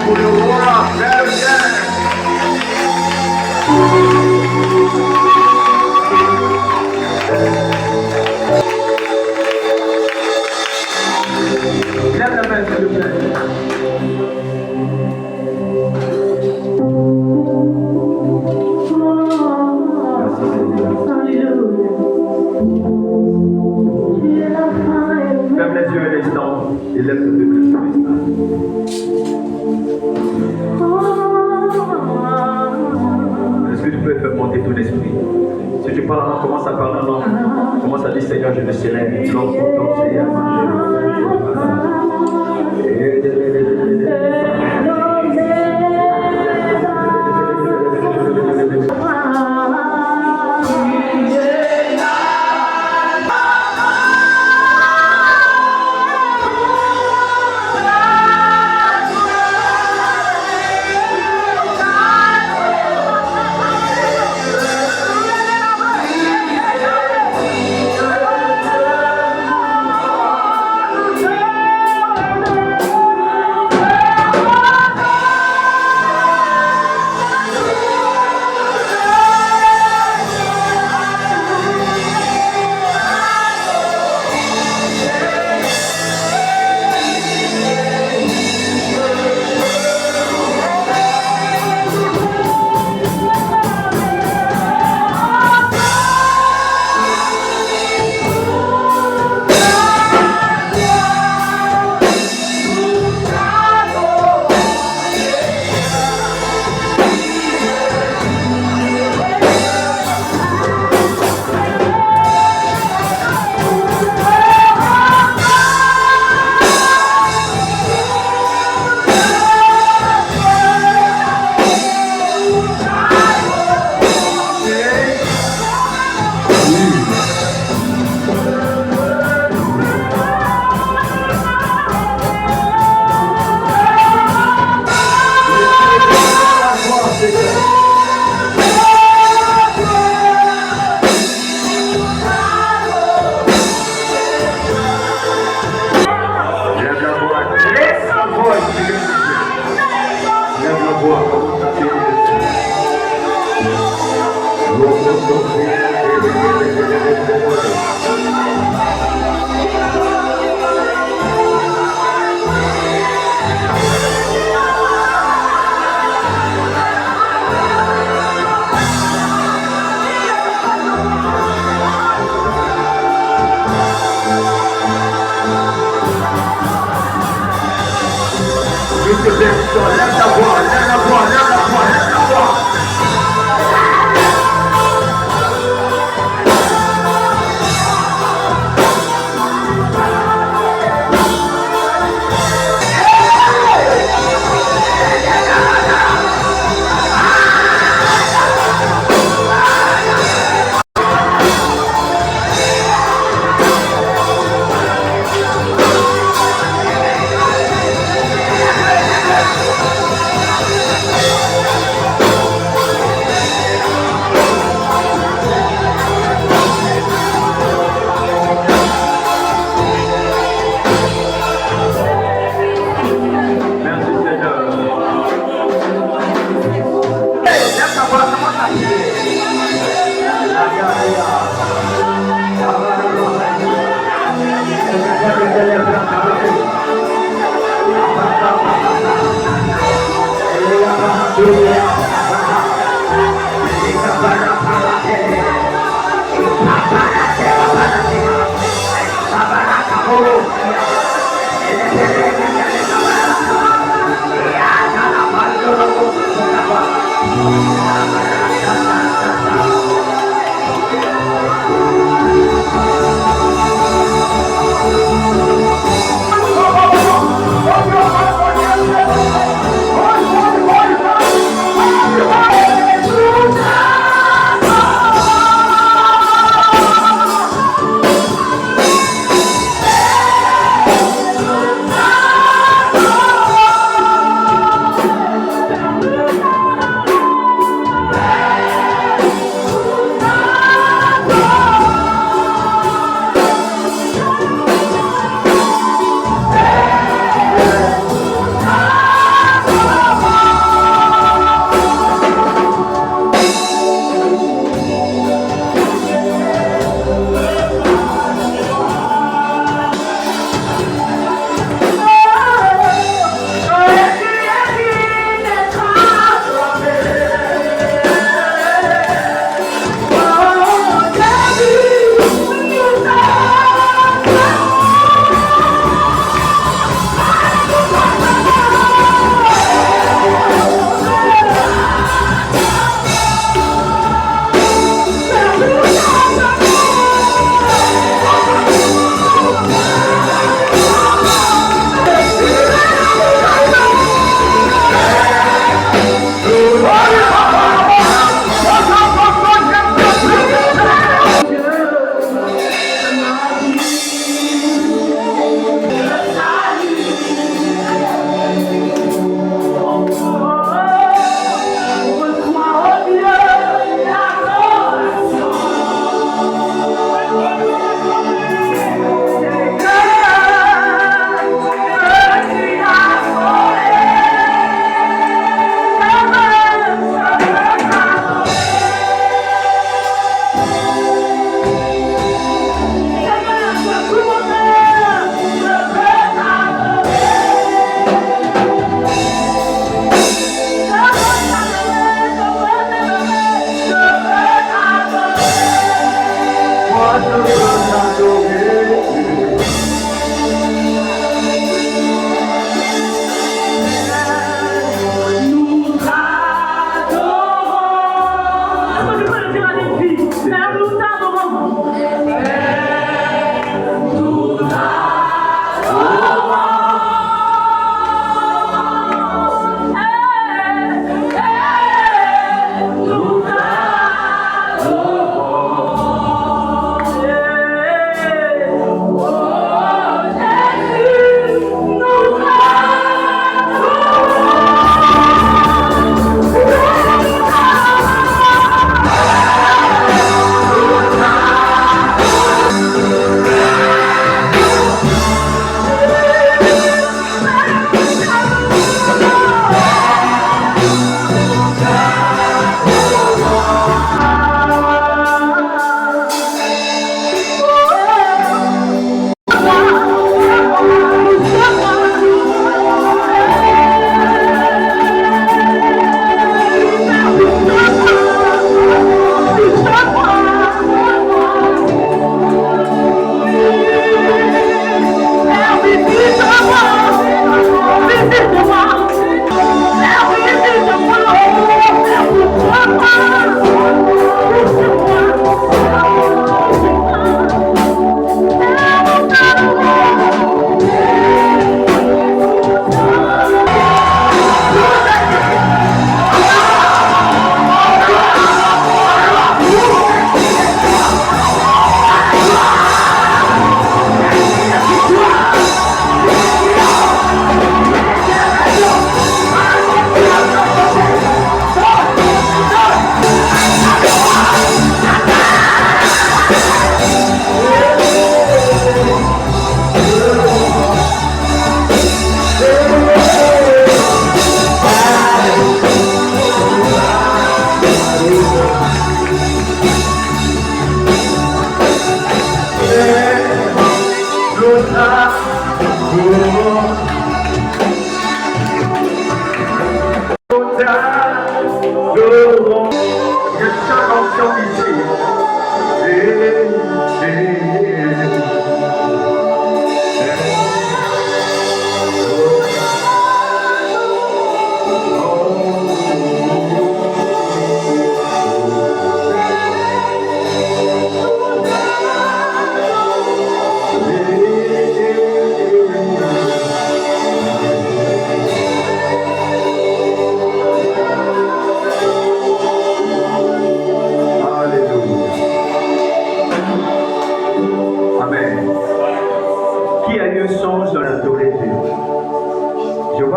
pour le roi, vers le ciel. Lève la main, s'il vous plaît. Ferme les yeux un instant et lève le bébé sur l'instant. Est-ce que tu peux faire monter ton esprit? Si tu parles, commence à parler en langue. Commence à dire Seigneur, je me célèbre. L'homme pour Seigneur,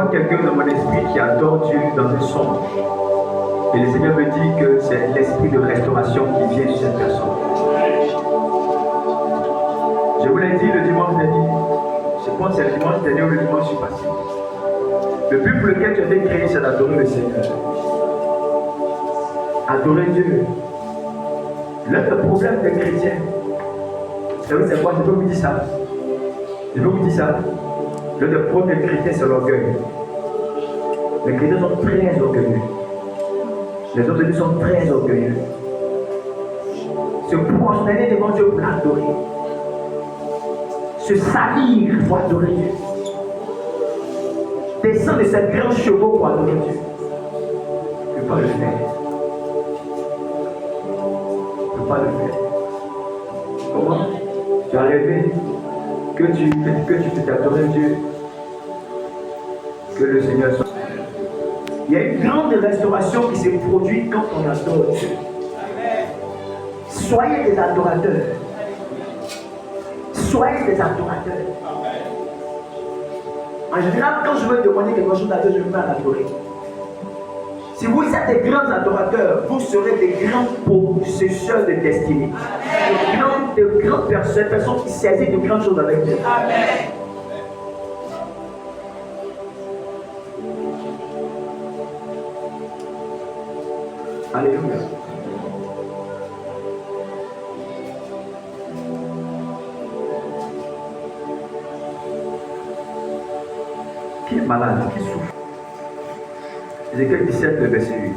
vois quelqu'un dans mon esprit qui adore Dieu dans un songe. Et le Seigneur me dit que c'est l'esprit de restauration qui vient sur cette personne. Je vous l'ai dit le dimanche dernier. Je pense que c'est le dimanche dernier ou le dimanche passé. Le but pour lequel tu as été créé, c'est d'adorer le Seigneur. Adorer Dieu. L'un des problèmes des chrétiens, vous savez c'est quoi? Je peux vous dire ça. Je peux vous dire ça. L'un des problèmes des chrétiens, c'est l'orgueil. Les chrétiens sont très orgueilleux. Les autres Dieu sont très orgueilleux. Se prosterner devant Dieu pour l'adorer. Se salir pour adorer Dieu. Descendre de ces grands chevaux pour adorer Dieu. Je ne peux pas le faire. Je ne peux pas le faire. Comment? Tu as rêvé que tu peux adorer Dieu. Que le Seigneur soit. Il y a une grande restauration qui se produit quand on adore Dieu. Soyez des adorateurs. Soyez des adorateurs. En général, quand je veux demander quelque chose à Dieu, je me mets à l'adorer. Si vous êtes des grands adorateurs, vous serez des grands possesseurs de destinée. De grandes personnes qui saisissent de grandes choses avec Dieu. Amen. Alléluia. Qui est malade, qui souffre? Ézéchiel 17, le verset 8.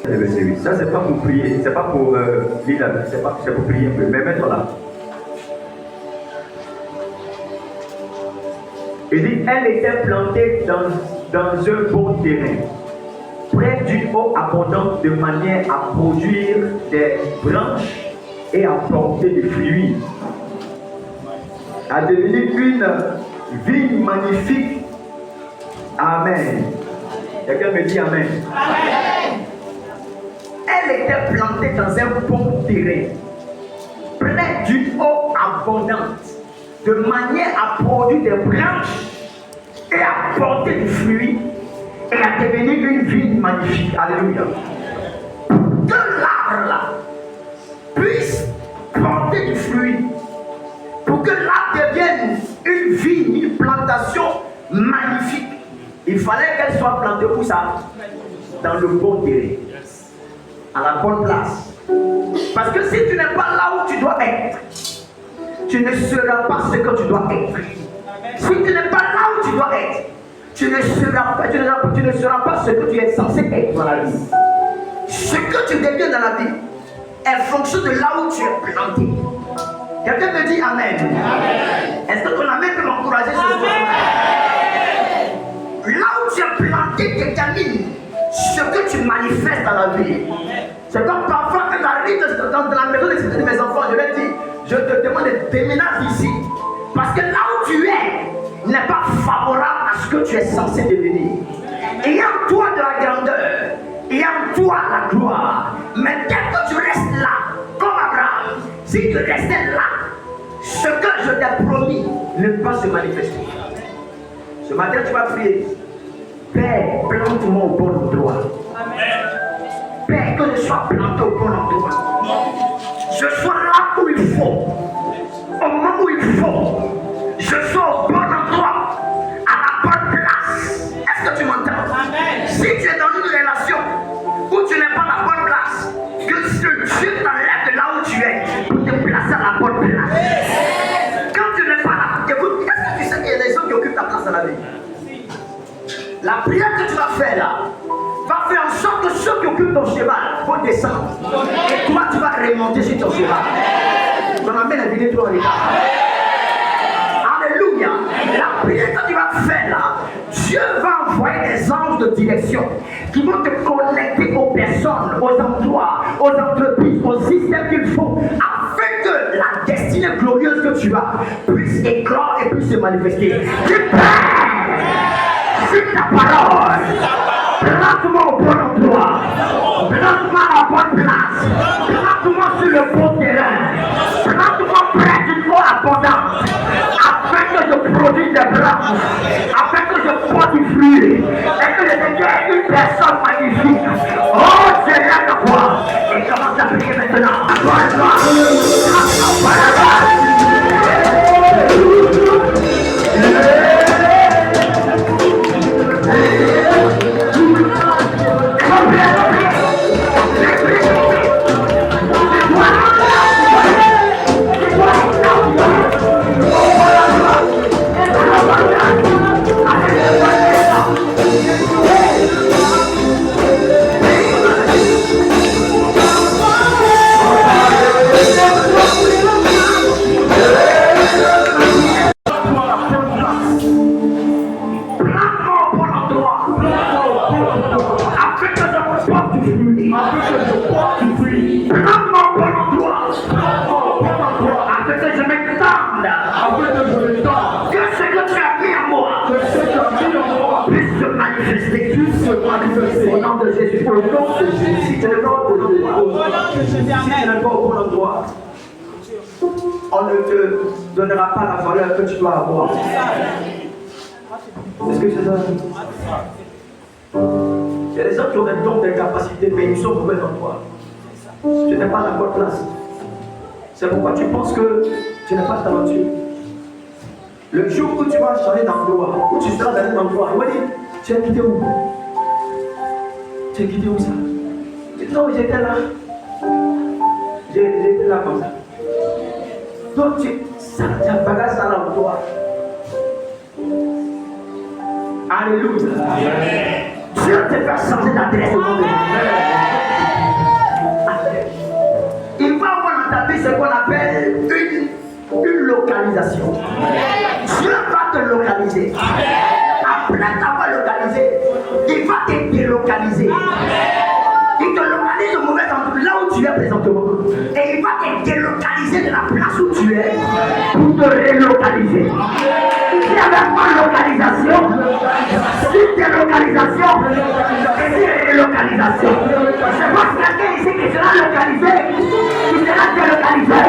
Le verset 8. Ça, c'est pas pour prier, c'est pas pour lire la Bible, c'est pour prier un peu. Mais mettre là. Il dit, elle était plantée dans un bon terrain, près d'une eau abondante, de manière à produire des branches et à porter des fruits, à devenir une vigne magnifique. Amen. Quelqu'un me dit Amen. Amen. Elle était plantée dans un bon terrain, près d'une eau abondante, de manière à produire des branches et à porter du fruit et à devenir une vigne magnifique. Alléluia. Que l'arbre là puisse porter du fruit, pour que l'arbre devienne une vigne, une plantation magnifique, il fallait qu'elle soit plantée pour ça, dans le bon terrain, à la bonne place. Parce que si tu n'es pas là où tu dois être, tu ne seras pas ce que tu dois être. Si tu n'es pas là où tu dois être, tu ne seras pas ce que tu es censé être dans la vie. Ce que tu deviens dans la vie est fonction de là où tu es planté. Quelqu'un me dit Amen. Amen. Est-ce que ton amen peut m'encourager ce soir? Là où tu es planté détermine ce que tu manifestes dans la vie. C'est comme parfois quand j'arrive dans la maison de mes enfants, je leur dis, je te demande de déménager ici. Parce que là où tu es n'est pas favorable à ce que tu es censé devenir. Il y a en toi de la grandeur, il y a en toi la gloire. Mais dès que tu restes là, comme Abraham, si tu restais là, ce que je t'ai promis ne peut pas se manifester. Ce matin, tu vas prier. Père, plante-moi au bon endroit. Père, que je sois planté au bon endroit. Je sois là où il faut. Au moment où il faut. Je sois au bon endroit. À la bonne place. Est-ce que tu m'entends? Si tu es dans une relation où tu n'es pas à la bonne place, que Dieu t'enlève de là où tu es pour te placer à la bonne place. Quand tu n'es pas là, écoute, est-ce que tu sais qu'il y a des gens qui occupent ta place dans la vie? La prière que tu vas faire là va faire en sorte que ceux qui occupent ton cheval vont descendre. Et toi, tu vas remonter sur ton cheval. Ton amène à vider toi en l'état. Alléluia. La prière que tu vas faire là, Dieu va envoyer des anges de direction qui vont te connecter aux personnes, aux emplois, aux entreprises, aux systèmes qu'il faut, afin que la destinée glorieuse que tu as puisse éclore et puisse se manifester. Sur ta parole, plante-moi au bon endroit, plante-moi à la bonne place, plante-moi sur le bon terrain, plante-moi près d'une eau abondance, afin que je produise des branches, afin que je porte du fruit, et que je devienne une personne magnifique. Oh, je lève la voix et commence à prier maintenant. Au nom de Jésus, au nom de Jésus, si tu ne vas pas au bon endroit, on ne te donnera pas la valeur que tu dois avoir. Est-ce que c'est ça? Il y a des gens qui ont des dons, des capacités, mais ils sont au mauvais endroit. Tu n'es pas à la bonne place. C'est pourquoi tu penses que tu n'es pas talentueux. Le jour où tu vas changer d'endroit, où tu seras dans un endroit, il va dire, tu as quitté où? Tu as quitté où ça? Non, j'étais là. J'étais là comme ça. Donc ça, tu as bagage ça là en toi. Alléluia. Dieu te fait changer d'adresse au nom de Jésus. Il va avoir dans ta vie ce qu'on appelle une localisation. Dieu va te localiser. Après t'avoir localisé, il va te délocaliser. Il te localise au mauvais endroit, là où tu es présentement. Et il va te délocaliser de la place où tu es pour te relocaliser. Il y avait pas localisation, si délocalisation, et si relocalisation. Je pense qu'il y a quelqu'un ici qui sera localisé, qui sera délocalisé,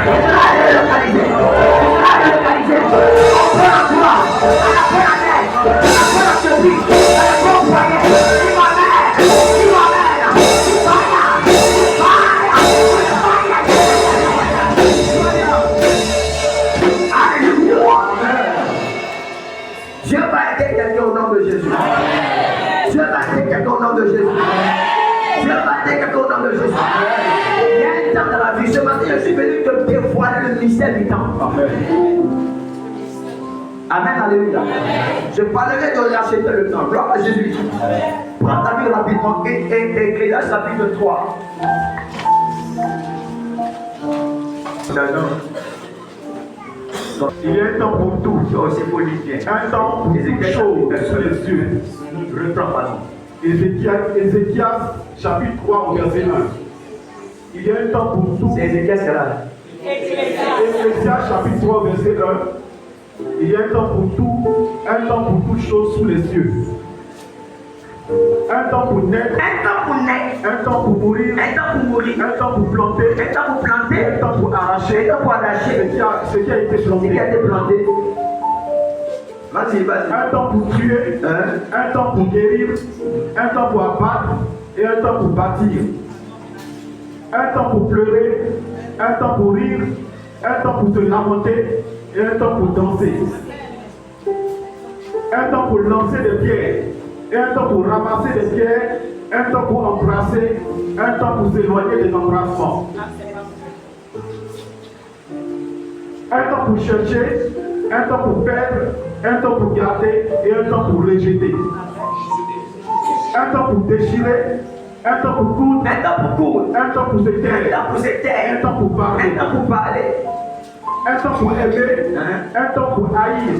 qui sera relocalisé, qui sera relocalisé. On peut la gloire, à la bonne année, à la bonne entreprise, à la bonne foyer, qui m'amène, qui m'amène, qui Dieu va aider quelqu'un au nom de Jésus. Dieu va aider quelqu'un au nom de Jésus. Dieu va aider quelqu'un au nom de Jésus. Il y a un temps dans la vie. Ce matin, je suis venu te dévoiler le mystère du temps. Amen, alléluia. Je parlerai de racheter le temps. Gloire à Jésus. Prends ta vie rapidement et Ecclésiaste chapitre 3. Il y a un temps pour tout, c'est politique. un temps pour toute chose sous les yeux. Reprends, pardon. Ézéchias chapitre 3 au verset 1. Il y a un temps pour tout. C'est Ézéchias qui est là. Ézéchias chapitre 3 au verset 1. Il y a un temps pour tout, un temps pour toute chose sous les cieux. Un temps pour naître, Un temps pour naître, un temps pour mourir, un temps pour mourir, un temps pour planter, un temps pour planter, un temps pour arracher, un temps pour arracher ce qui a été ce qui planté. a été planté. Vas-y, vas-y. Un temps pour tuer, un temps pour guérir, un temps pour abattre et un temps pour bâtir. Un temps pour pleurer, un temps pour rire, un temps pour se lamenter et un temps pour danser. Un temps pour lancer des pierres et un temps pour ramasser des pierres, un temps pour embrasser, un temps pour s'éloigner des embrassements. Un temps pour chercher, un temps pour perdre, un temps pour garder et un temps pour rejeter. Un temps pour déchirer, un temps pour coudre, Un temps pour coudre, un temps pour se un taire, temps pour se taire, un temps pour parler, un temps pour parler, un temps pour aimer, un temps pour haïr,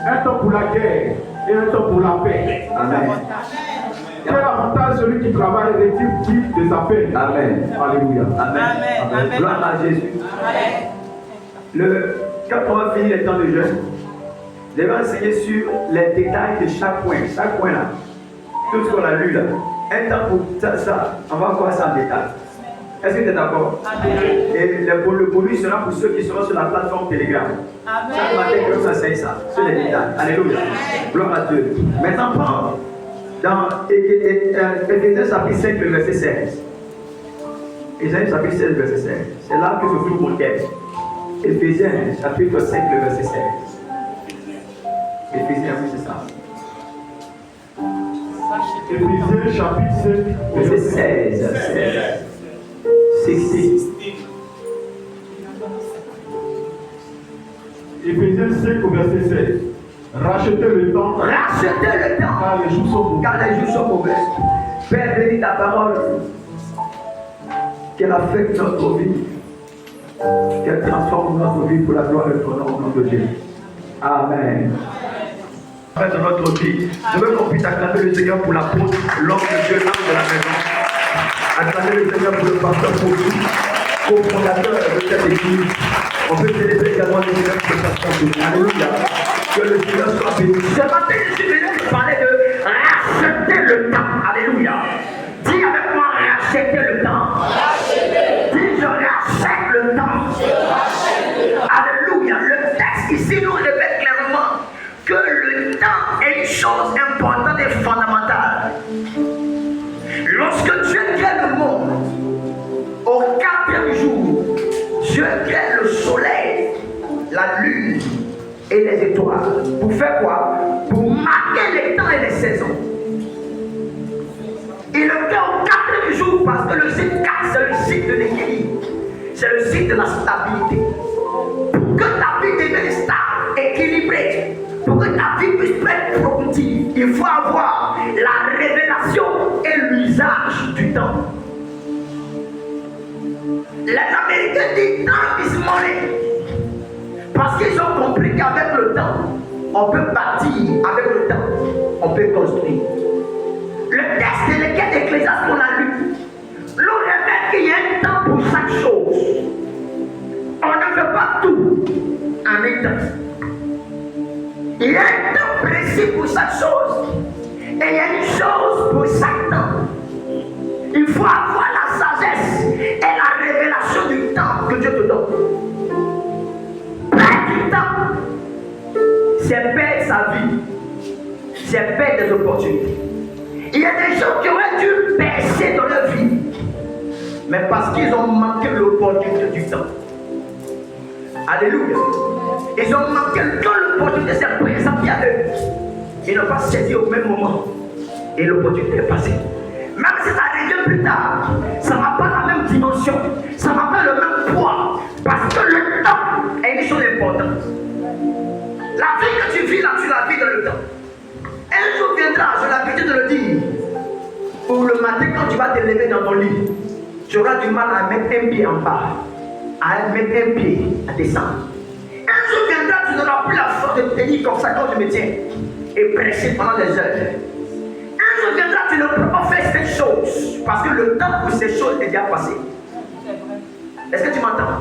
un temps pour la guerre et un temps pour la paix. Amen. Quel avantage celui qui travaille retire-t-il de sa peine? Amen. Alléluia. Amen. Amen. Gloire à Jésus. Quand on va finir le temps de jeûne, je vais enseigner sur les détails de chaque point là. Tout ce qu'on a lu là. Un temps pour ça, on va voir ça en détail. Est-ce que tu es d'accord? Et le bonus sera pour ceux qui seront sur la plateforme Telegram. Chaque matin, que nous enseigne ça, sur les détails. Alléluia. Gloire à Dieu. Maintenant, prends dans Éphésiens chapitre 5, le verset 16. Éphésiens chapitre 16, verset 16. C'est là que je trouve mon texte. Éphésiens chapitre 5, le verset 16. Éphésiens, oui, c'est ça. Éphésiens chapitre 5, verset 16. 16. Éphésiens 5 au verset 16. Rachetez le temps. Rachetez le temps. Car les jours sont mauvais. Car les jours sont mauvais. Père, bénis ta parole. Qu'elle affecte notre vie. Qu'elle transforme notre vie pour la gloire de ton nom au nom de Jésus. Amen. De notre vie. Je veux qu'on puisse acclamer le Seigneur pour l'apôtre, l'homme de Dieu, l'âme de la maison. Acclamer le Seigneur pour le pasteur Paul, cofondateur de cette église. On peut célébrer également le Seigneur pour sa santé. Alléluia. Que le Seigneur soit béni. Ce matin, je suis venu vous parler de racheter le temps. Alléluia. Dis avec moi, racheter le temps. Dis, je rachète le temps. Alléluia. Le texte ici nous révèle clairement que le temps est une chose importante et fondamentale. Lorsque Dieu crée le monde, au 4e jour, Dieu crée le soleil, la lune et les étoiles. Pour faire quoi? Pour marquer les temps et les saisons. Il le fait au 4e jour parce que le cycle 4, c'est le cycle de l'équilibre. C'est le cycle de la stabilité. Pour que ta vie devienne stable, équilibrée, pour que ta vie puisse être productive, il faut avoir la révélation et l'usage du temps. Les Américains disent time is money. Parce qu'ils ont compris qu'avec le temps, on peut bâtir, avec le temps, on peut construire. Le texte de l'équerre d'Ecclésiaste qu'on a lu nous révèle qu'il y a un temps pour chaque chose. On ne fait pas tout en même temps. Il y a un temps précis pour chaque chose. Et il y a une chose pour chaque temps. Il faut avoir la sagesse et la révélation du temps que Dieu te donne. Perdre du temps, c'est perdre sa vie. C'est perdre des opportunités. Il y a des gens qui auraient dû percer dans leur vie, mais parce qu'ils ont manqué l'opportunité du temps. Alléluia. Ils ont manqué quand l'opportunité s'est présentée à eux. Ils n'ont pas saisi au même moment. Et l'opportunité est passée. Même si ça revient plus tard, ça n'a pas la même dimension. Ça n'a pas le même poids. Parce que le temps est une chose importante. La vie que tu vis là, tu la vis dans le temps. Un jour viendra, j'ai l'habitude de le dire, où le matin quand tu vas te lever dans ton lit, tu auras du mal à mettre un pied en bas, à mettre un pied à descendre. Un jour viendra, tu n'auras plus la force de te tenir comme ça quand je me tiens et presser pendant des heures. Un jour viendra, tu ne peux pas faire ces choses parce que le temps pour ces choses est déjà passé. Est-ce que tu m'entends?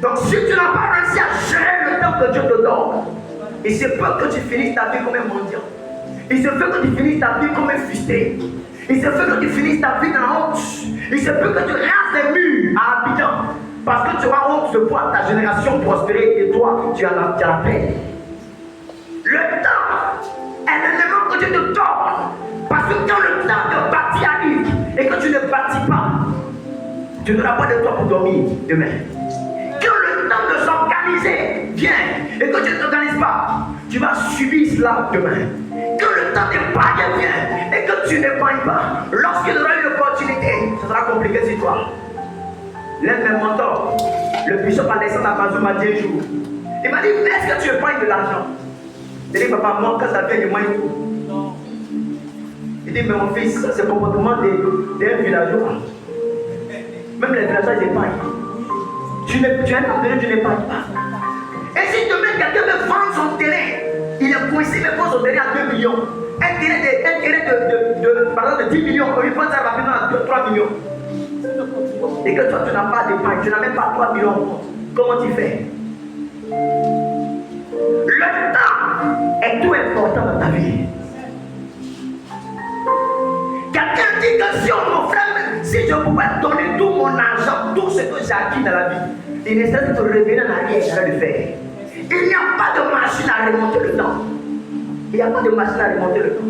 Donc si tu n'as pas réussi à gérer le temps que Dieu te donne, il se peut que tu finisses ta vie comme un mendiant. Il se peut que tu finisses ta vie comme un frustré. Il se peut que tu finisses ta vie dans la honte. Il se peut que tu rases les murs à Abidjan parce que tu auras honte de voir ta génération prospérer et toi, tu as la paix. Le temps est l'élément que Dieu te donne parce que quand le temps de bâtir arrive et que tu ne bâtis pas, tu n'auras pas de toi pour dormir demain. Quand le temps de s'organiser vient et que tu ne t'organises pas, tu vas subir cela demain. Quand le temps d'épargner vient et que tu n'épargnes pas, lorsqu'il y aura une opportunité, ça sera compliqué sur toi. L'un de mes mentors, le bishop Alexandre Abazou m'a dit un jour, il m'a dit, mais est-ce que tu épargnes de l'argent? Il dit, papa, moi, quand ça vient, je mange tout. Non. Il dit, mais mon fils, ça c'est le comportement des villageois. Même les villageois, ils épargnent. Tu es un homme, tu n'épargnes pas. Et si demain quelqu'un veut vendre son terrain, il est coincé, mais vend son terrain à 2 millions. Un terrain par exemple, de 10 millions, il vend ça rapidement à 3 millions. Et que toi, tu n'as pas d'épargne, tu n'as même pas 3 millions. Comment tu fais? Le temps est tout important dans ta vie. Quelqu'un dit que si on mon frère, si je vous pourrais donner tout mon argent, tout ce que j'ai acquis dans la vie. Il ne cesse de revenir en arrière et de le faire. Il n'y a pas de machine à remonter le temps. Il n'y a pas de machine à remonter le temps.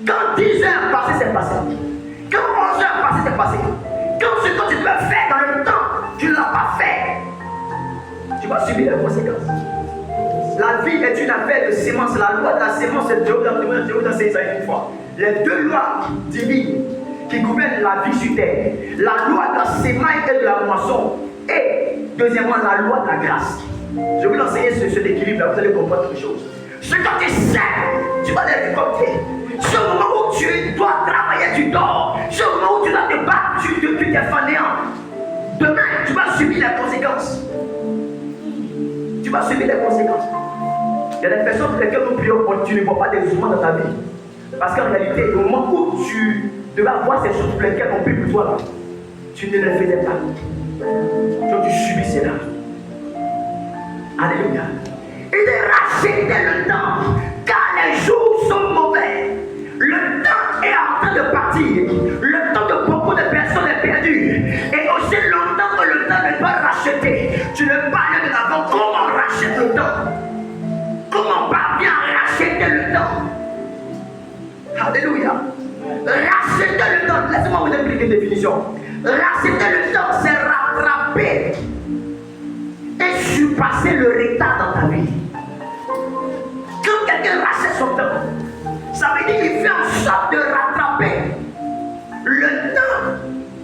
Quand 10 heures passées, c'est passé. Quand 11 heures passées, c'est passé. Quand ce que tu peux faire dans le temps, tu ne l'as pas fait, tu vas subir les conséquences. La vie est une affaire de sémence. La loi de la sémence, c'est Dieu dans ses une fois. Les deux lois divines qui gouvernent la vie sur terre. La loi de la sémaille et de la moisson. Et deuxièmement, la loi de la grâce. Je vais vous enseigner cet équilibre, là, vous allez comprendre quelque chose. Ce que tu sais, tu vas les récolter. Ce moment où tu dois travailler, tu dors. Ce moment où tu dois te battre, tu t'es fainéant. Demain, tu vas subir les conséquences. Tu vas subir les conséquences. Il y a des personnes pour lesquelles nous prions, tu ne vois pas des mouvements dans ta vie. Parce qu'en réalité, au moment où tu devais voir ces choses pour lesquelles on prie pour toi, là, tu ne les faisais pas. Donc tu subis cela. Alléluia. Il est racheté le temps, car les jours sont mauvais. Le temps est en train de partir. Le temps de beaucoup de personnes est perdu. Et aussi longtemps que le temps n'est pas racheté, tu ne parles de l'avant. Comment on rachète le temps? Comment on parvient à racheter le temps? Alléluia. Racheter le temps. Laissez-moi vous expliquer une définition. Racheter le temps, c'est rattraper et surpasser le retard dans ta vie. Quand quelqu'un rachète son temps, ça veut dire qu'il fait en sorte de rattraper le temps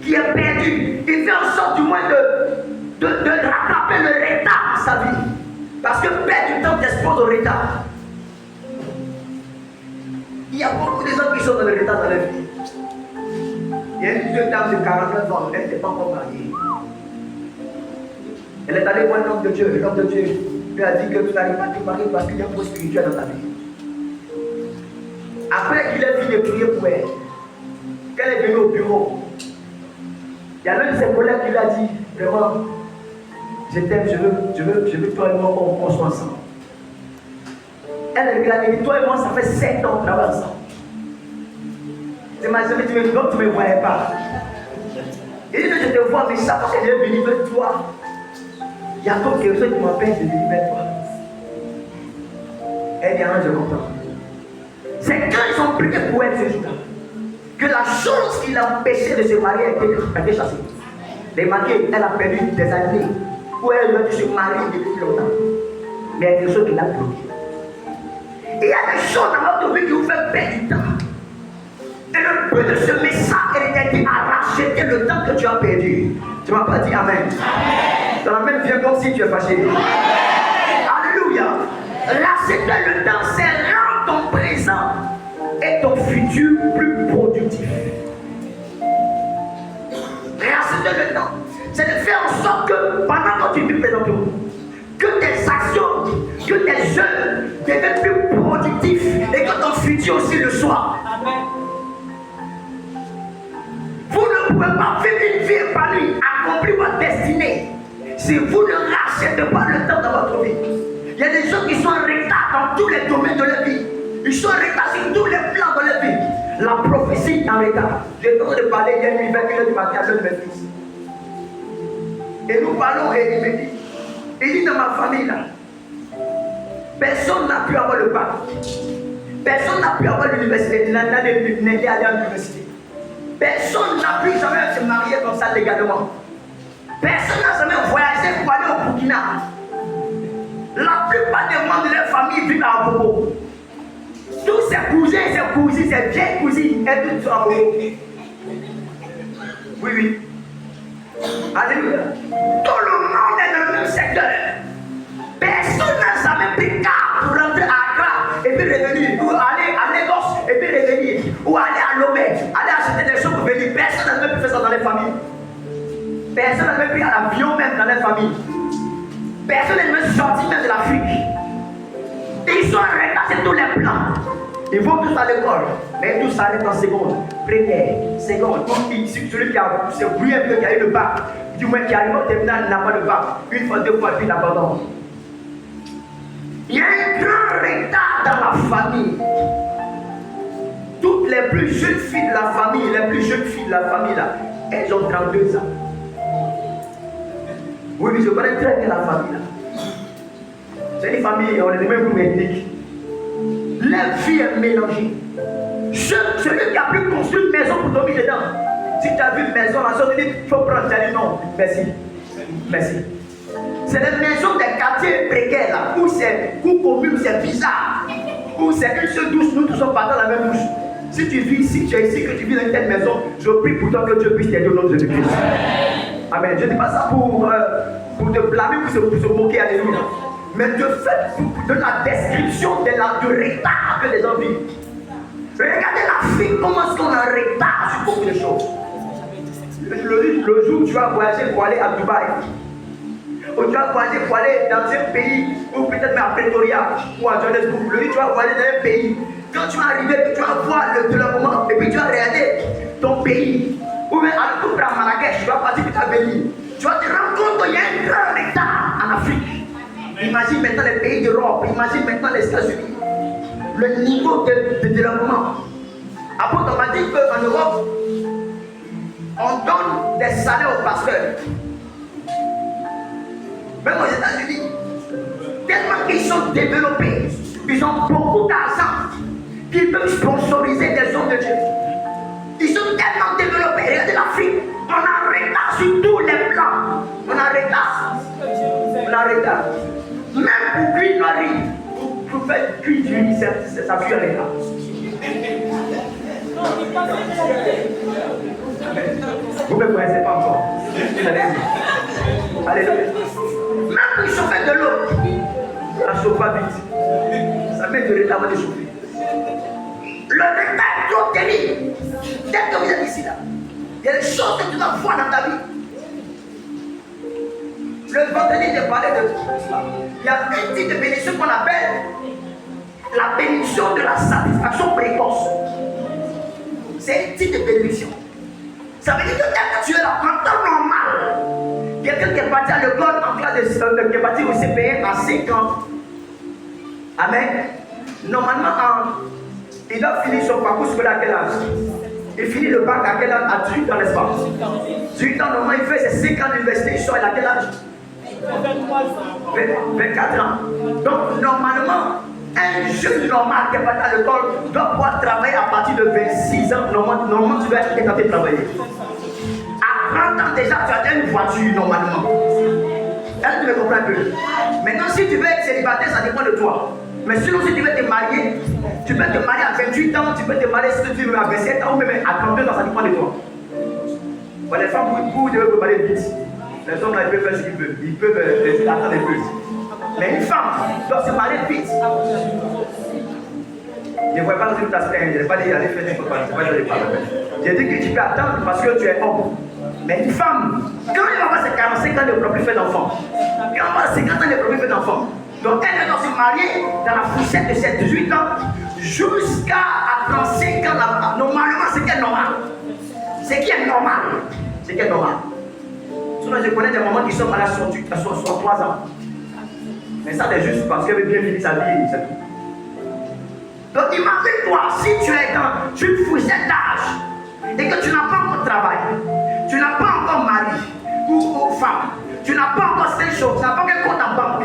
qui est perdu. Il fait en sorte du moins de rattraper le retard dans sa vie. Parce que perdre du temps t'expose au retard. Il y a beaucoup de gens qui sont dans le retard dans leur vie. Il y a une jeune dame de 49 ans, elle n'était pas encore mariée. Elle est allée voir l'homme de Dieu. L'homme de Dieu lui a dit que tu n'arrives pas à te marier parce qu'il y a un peu spirituel dans ta vie. Après qu'il ait fini de prier pour elle, qu'elle est venue au bureau, il y a l'un de ses collègues qui lui a dit, vraiment, je t'aime, je veux toi et moi qu'on soit ensemble. Elle regarde et dit, toi et moi, ça fait 7 ans qu'on travaille ensemble. C'est ma jamais dit, mais donc tu ne me voyais pas. Il dit, je te vois, mais chaque fois que je viens venir vers toi, il y a d'autres quelque chose qui m'empêche de venir vers toi. Elle dit, ah, je comprends. C'est quand ils ont prié pour elle ce jour-là que la chose qui l'a empêché de se marier a été chassée. Remarquez, elle a perdu des années où elle aurait dû se marier depuis longtemps. Mais il y a quelque chose qui l'a bloqué. Il y a des choses dans votre vie qui vous fait perdre du temps. Et le but de ce message est à racheter le temps que tu as perdu. Tu ne m'as pas dit Amen. Dans la même viens comme si tu es fâché. Alléluia. Racheter le temps, c'est rendre ton présent et ton futur plus productif. Racheter le temps, c'est de faire en sorte que pendant que tu vis présentement, que tes actions, que tes œuvres deviennent plus productifs et que ton futur aussi le soit. Amen. Vous ne pouvez pas vivre une vie épanouie, accomplir votre destinée, si vous ne rachetez pas le temps dans votre vie. Il y a des gens qui sont en retard dans tous les domaines de leur vie. Ils sont en retard sur tous les plans de leur vie. La prophétie est en retard. J'ai besoin de parler hier nuit, 21h du matin avec mes fils. Et nous parlons et il me dit, il dit dans ma famille là, personne n'a pu avoir le bac. Personne n'a pu avoir l'université, n'est allé à l'université. Personne n'a pu jamais se marier comme ça légalement. Personne n'a jamais voyagé pour aller au Burkina. La plupart des membres de leur famille vivent à Bobo. Tous ces cousins, ces cousines, ces vieilles cousines, elles vivent à Bobo. Oui, oui. Alléluia. Tout le monde est dans le même secteur. Personne n'a jamais pris car pour rentrer à Accra et puis revenir. Ou aller à Lagos et puis revenir. Ou aller à Lomé, aller acheter des choses pour venir. Personne n'a jamais pu faire ça dans les familles. Personne n'a même pris à l'avion même dans les familles. Personne n'est même sorti même de l'Afrique. Ils sont arrêtés sur tous les plans. Ils vont tous à l'école, mais tous s'arrêtent en seconde, première, seconde. Celui qui a c'est oui un peu qui a eu le bac, du moins qui arrive au terminal n'a pas le bac. Une fois, deux fois, puis il abandonne. Il y a un grand retard dans la famille. Toutes les plus jeunes filles de la famille, les plus jeunes filles de la famille là, Elles ont 32 ans. Oui, mais je connais très bien la famille là. C'est une famille, on est du même groupe ethnique. La vie est mélangée. Celui qui a pu construire une maison pour dormir dedans. Si tu as vu une maison, la soeur te dit, il faut prendre, tu as dit non, merci. Merci. C'est les maisons des quartiers précaires là, où c'est commun, c'est bizarre. Où c'est une seule douche, nous tous sommes pas dans la même douche. Si tu vis ici, tu es ici, que tu vis dans une telle maison, je prie pour toi que Dieu puisse t'aider au nom de Jésus-Christ. Amen. Je ne dis pas ça pour te blâmer, pour se moquer, alléluia. Mais de fait, de la description de retard que les gens vivent. Regardez l'Afrique, comment est-ce qu'on a un retard sur beaucoup de choses. Le jour où tu vas voyager pour aller à Dubaï, ou tu vas voyager pour aller dans un pays, ou peut-être même à Pretoria, ou à Johannesburg, le jour où tu vas voyager dans un pays, quand tu vas arriver, tu vas voir le développement, et puis tu vas regarder ton pays, ou même à tout à Marrakech, tu vas partir de ta ville, tu vas te rendre compte qu'il y a un grand retard en Afrique. Imagine maintenant les pays d'Europe, imagine maintenant les États-Unis, le niveau de développement. Après, on m'a dit qu'en Europe, on donne des salaires aux pasteurs. Même aux États-Unis, tellement qu'ils sont développés, ils ont beaucoup d'argent, qu'ils peuvent sponsoriser des hommes de Dieu. Ils sont tellement développés. Regardez l'Afrique, on a retard sur tous les plans. On a retard. On a retard. Même pour cuire nos riz, pour faire cuire du riz, ça cuit avec là. Vous ne me connaissez pas encore. Alléluia. Même pour chauffer de l'eau, ça ne chauffe pas vite. Ça met de retard avant de chauffer. Le retard est trop terrible. Dès que vous êtes ici là, il y a des choses que tu dois voir dans ta vie. Le vendredi, j'ai parlé de ça. Il y a un type de bénédiction qu'on appelle la bénédiction de la satisfaction précoce. C'est un type de bénédiction. Ça veut dire que dès que tu es là, en temps normal, quelqu'un qui est parti à l'école en classe de qui est parti au CPM à 5 ans. Amen. Normalement, il doit finir son parcours scolaire à quel âge? Il finit le bac à quel âge? À 18 ans, n'est-ce pas? 18 ans, normalement, il fait ses 5 ans d'université. Il sort à quel âge? 24 ans. Donc, normalement, un jeune normal qui est parti à l'école doit pouvoir travailler à partir de 26 ans. Normalement, tu dois être capable de travailler. À 30 ans déjà, tu as déjà une voiture normalement. Est-ce que tu me comprends un peu? Maintenant, si tu veux être célibataire, ça dépend de toi. Mais sinon, si tu veux te marier, tu peux te marier à 28 ans, tu peux te marier si tu veux à 27 ans ou même à 32 ans, ça dépend de toi. Bon, les femmes, vous devez vous marier vite. Les hommes là, ils peuvent faire ce qu'ils veulent. Ils peuvent attendre un peu. Mais une femme doit se marier vite. Je ne vois pas dans une tasse pleine. Je n'ai pas dit aller faire n'importe quoi. C'est pas que je ne parle pas. J'ai dit que tu peux attendre parce que tu es homme. Mais une femme, quand elle va avoir ses 45 ans, elle ne pourra plus faire d'enfant. Quand elle va avoir 50 ans, elle ne pourra plus faire d'enfant. Donc elle doit se marier dans la fourchette de ses 18 ans jusqu'à 35 ans. Normalement, c'est qui est normal. C'est qui est normal. C'est qui est normal. Sinon, je connais des mamans qui sont malades à 63 ans. Mais ça, c'est juste parce qu'elle veut bien vivre sa vie. C'est tout. Donc, imagine-toi, si tu es dans une fourchette d'âge et que tu n'as pas encore travail, tu n'as pas encore mari ou femme, tu n'as pas encore ces choses, tu n'as pas encore compte en banque.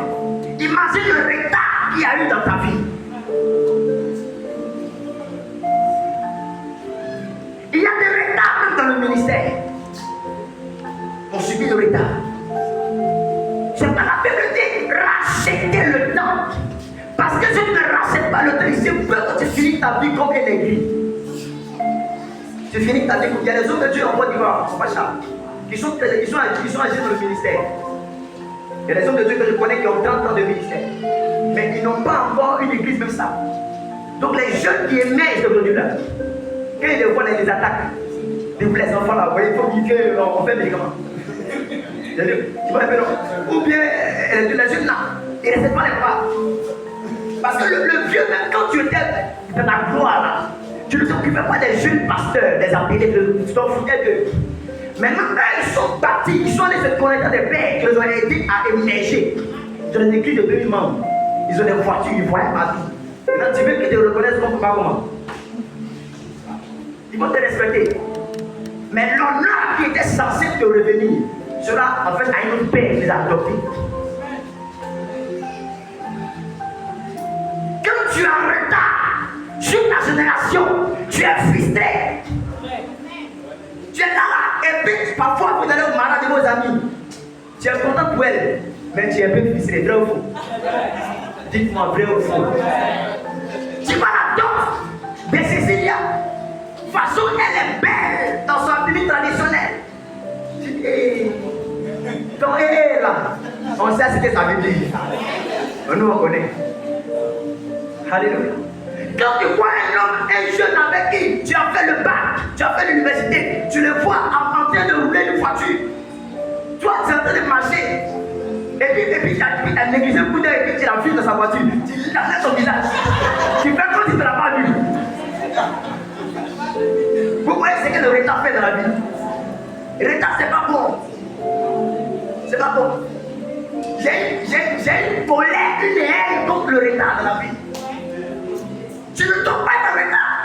Imagine le retard qu'il y a eu dans ta vie. Il y a des retards même dans le ministère. On subit le retard. C'est pas la Bible dit racheter le temps. Parce que si tu ne rachètes pas le temps, il se peut que tu finis ta vie comme une aiguille. Tu finis ta vie comme il y a des hommes de Dieu en Côte d'Ivoire, qui sont âgés dans le ministère. Il y a des hommes de Dieu que je connais qui ont 30 ans de ministère. Mais ils n'ont pas encore une église même ça. Donc les jeunes qui émergent aujourd'hui-là, quand ils les voient, ils les attaquent. Ils disent les enfants là, vous voyez, il faut qu'on fait des médicaments. Ou bien les jeunes là, ils ne restent pas les bras. Parce que le vieux, même quand tu étais dans la gloire là, tu ne t'occupais pas des jeunes pasteurs, des appelés, tu t'en foutais d'eux. Maintenant, ils sont partis, ils sont allés se connecter à des pères qui les ont aidés à émerger. Ils ont des églises de 2000 membres, ils ont des voitures, ils voient partout. Maintenant, tu veux qu'ils te reconnaissent comme comment? Ils vont te respecter. Mais l'honneur qui était censé te revenir sera en fait à une autre père qui les a adoptés. Quand tu es en retard sur ta génération, tu es frustré. Tu es là, et puis parfois vous allez au mariage de vos amis. Tu es content pour elle, mais tu es un peu frustré, vrai ou faux? Dites-moi vrai ou faux. Tu vois la danse de Cécilia. De toute façon, elle est belle dans son tenue traditionnelle. Tu dis, ton là, on sait ce que ça veut dire. Nous, on connaît. Alléluia. Quand tu vois un homme, un jeune avec qui tu as fait le bac, tu as fait l'université, tu le vois en train de rouler une voiture. Toi, tu es en train de marcher. Et puis tu as négligé le coup d'œil et puis tu l'as vu dans sa voiture. Tu l'as son visage. Tu fais comme si tu ne l'as pas vu. Vous voyez ce que le retard fait dans la vie. Le retard, c'est pas bon. C'est pas bon. J'ai une colère, une haine contre le retard dans la vie. Tu ne tombes pas dans le retard.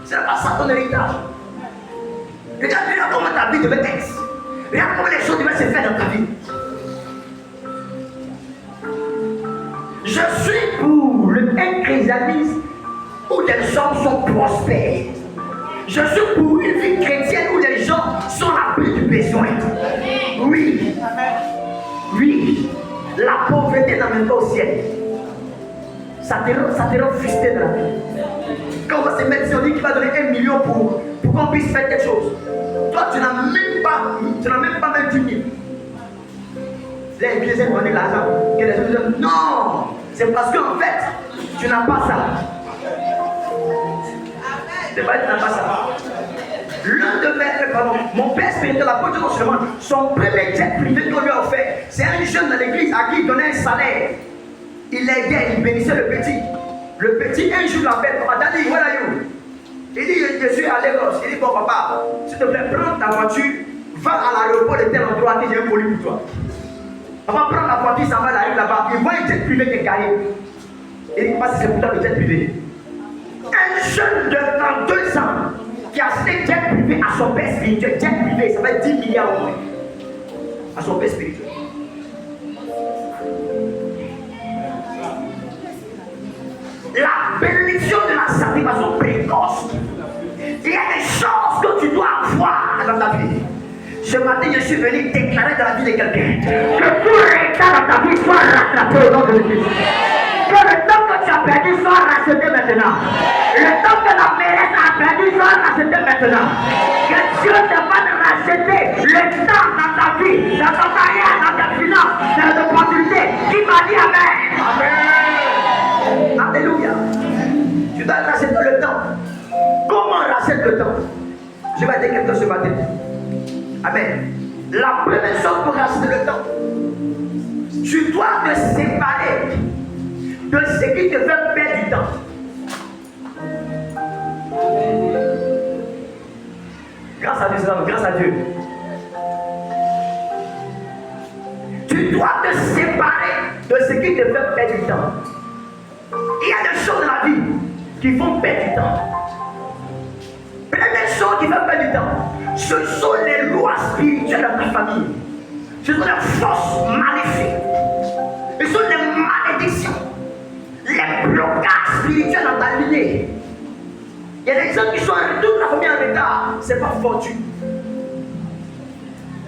Ce n'est pas ça ton héritage. Regarde comment ta vie devait être. Regarde comment les choses devaient se faire dans ta vie. Je suis pour un christianisme où les gens sont prospères. Je suis pour une vie chrétienne où les gens sont à plus de besoin. Oui. Oui. La pauvreté n'amène pas au ciel. Ça te rend frustré dans la vie. Quand on va se mettre, si on dit qu'il va donner 1 million pour qu'on puisse faire quelque chose. Toi, tu n'as même pas 28 000. Les biais ont donné l'argent. Que les gens disent non, c'est parce qu'en fait, tu n'as pas ça. C'est pas que tu n'as pas ça. L'un de mon père spirituel, l'apôtre de Solomon, son premier jet privé qu'on lui a offert, c'est un jeune dans l'église à qui il donnait un salaire. Il l'aidait, il bénissait le petit. Le petit, un jour, l'appelle, papa, Daddy, where are you? Il dit, je suis à Lagos. Il dit, bon, papa, s'il te plaît, prends ta voiture, va à l'aéroport de tel endroit, que j'ai un colis pour toi. Papa prend la voiture, ça va arrive là-bas, il voit un jet privé qui est carré. Il dit, papa, c'est pour toi le jet privé. Un jeune de 32 ans qui a acheté jet privé à son père spirituel, jet privé, ça fait 10 milliards au moins. À son père spirituel. La bénédiction de la sanctification précoce. Il y a des choses que tu dois avoir dans ta vie. Ce matin, je suis venu déclarer dans la vie de quelqu'un que tout retard dans ta vie soit rattrapé au nom de Jésus. Que le temps que tu as perdu soit racheté maintenant. Le temps que la mairesse a perdu soit racheté maintenant. Que Dieu te va te racheter le temps dans ta vie, dans ton carrière, dans ta finance, dans tes opportunités. Qui m'a dit Amen. Amen. Alléluia. Tu dois racheter le temps. Comment racheter le temps? Je vais dire quelque chose ce matin. Amen. La première chose pour racheter le temps, tu dois te séparer de ce qui te fait perdre du temps. Grâce à Dieu, grâce à Dieu. Tu dois te séparer de ce qui te fait perdre du temps. Il y a des choses dans la vie qui font perdre du temps. Première chose qui fait perdre du temps, ce sont les lois spirituelles de ta famille. Ce sont les forces maléfiques. Ce sont les malédictions. Les blocages spirituels dans ta lignée. Il y a des gens qui sont toute la famille en retard. C'est pas fortune.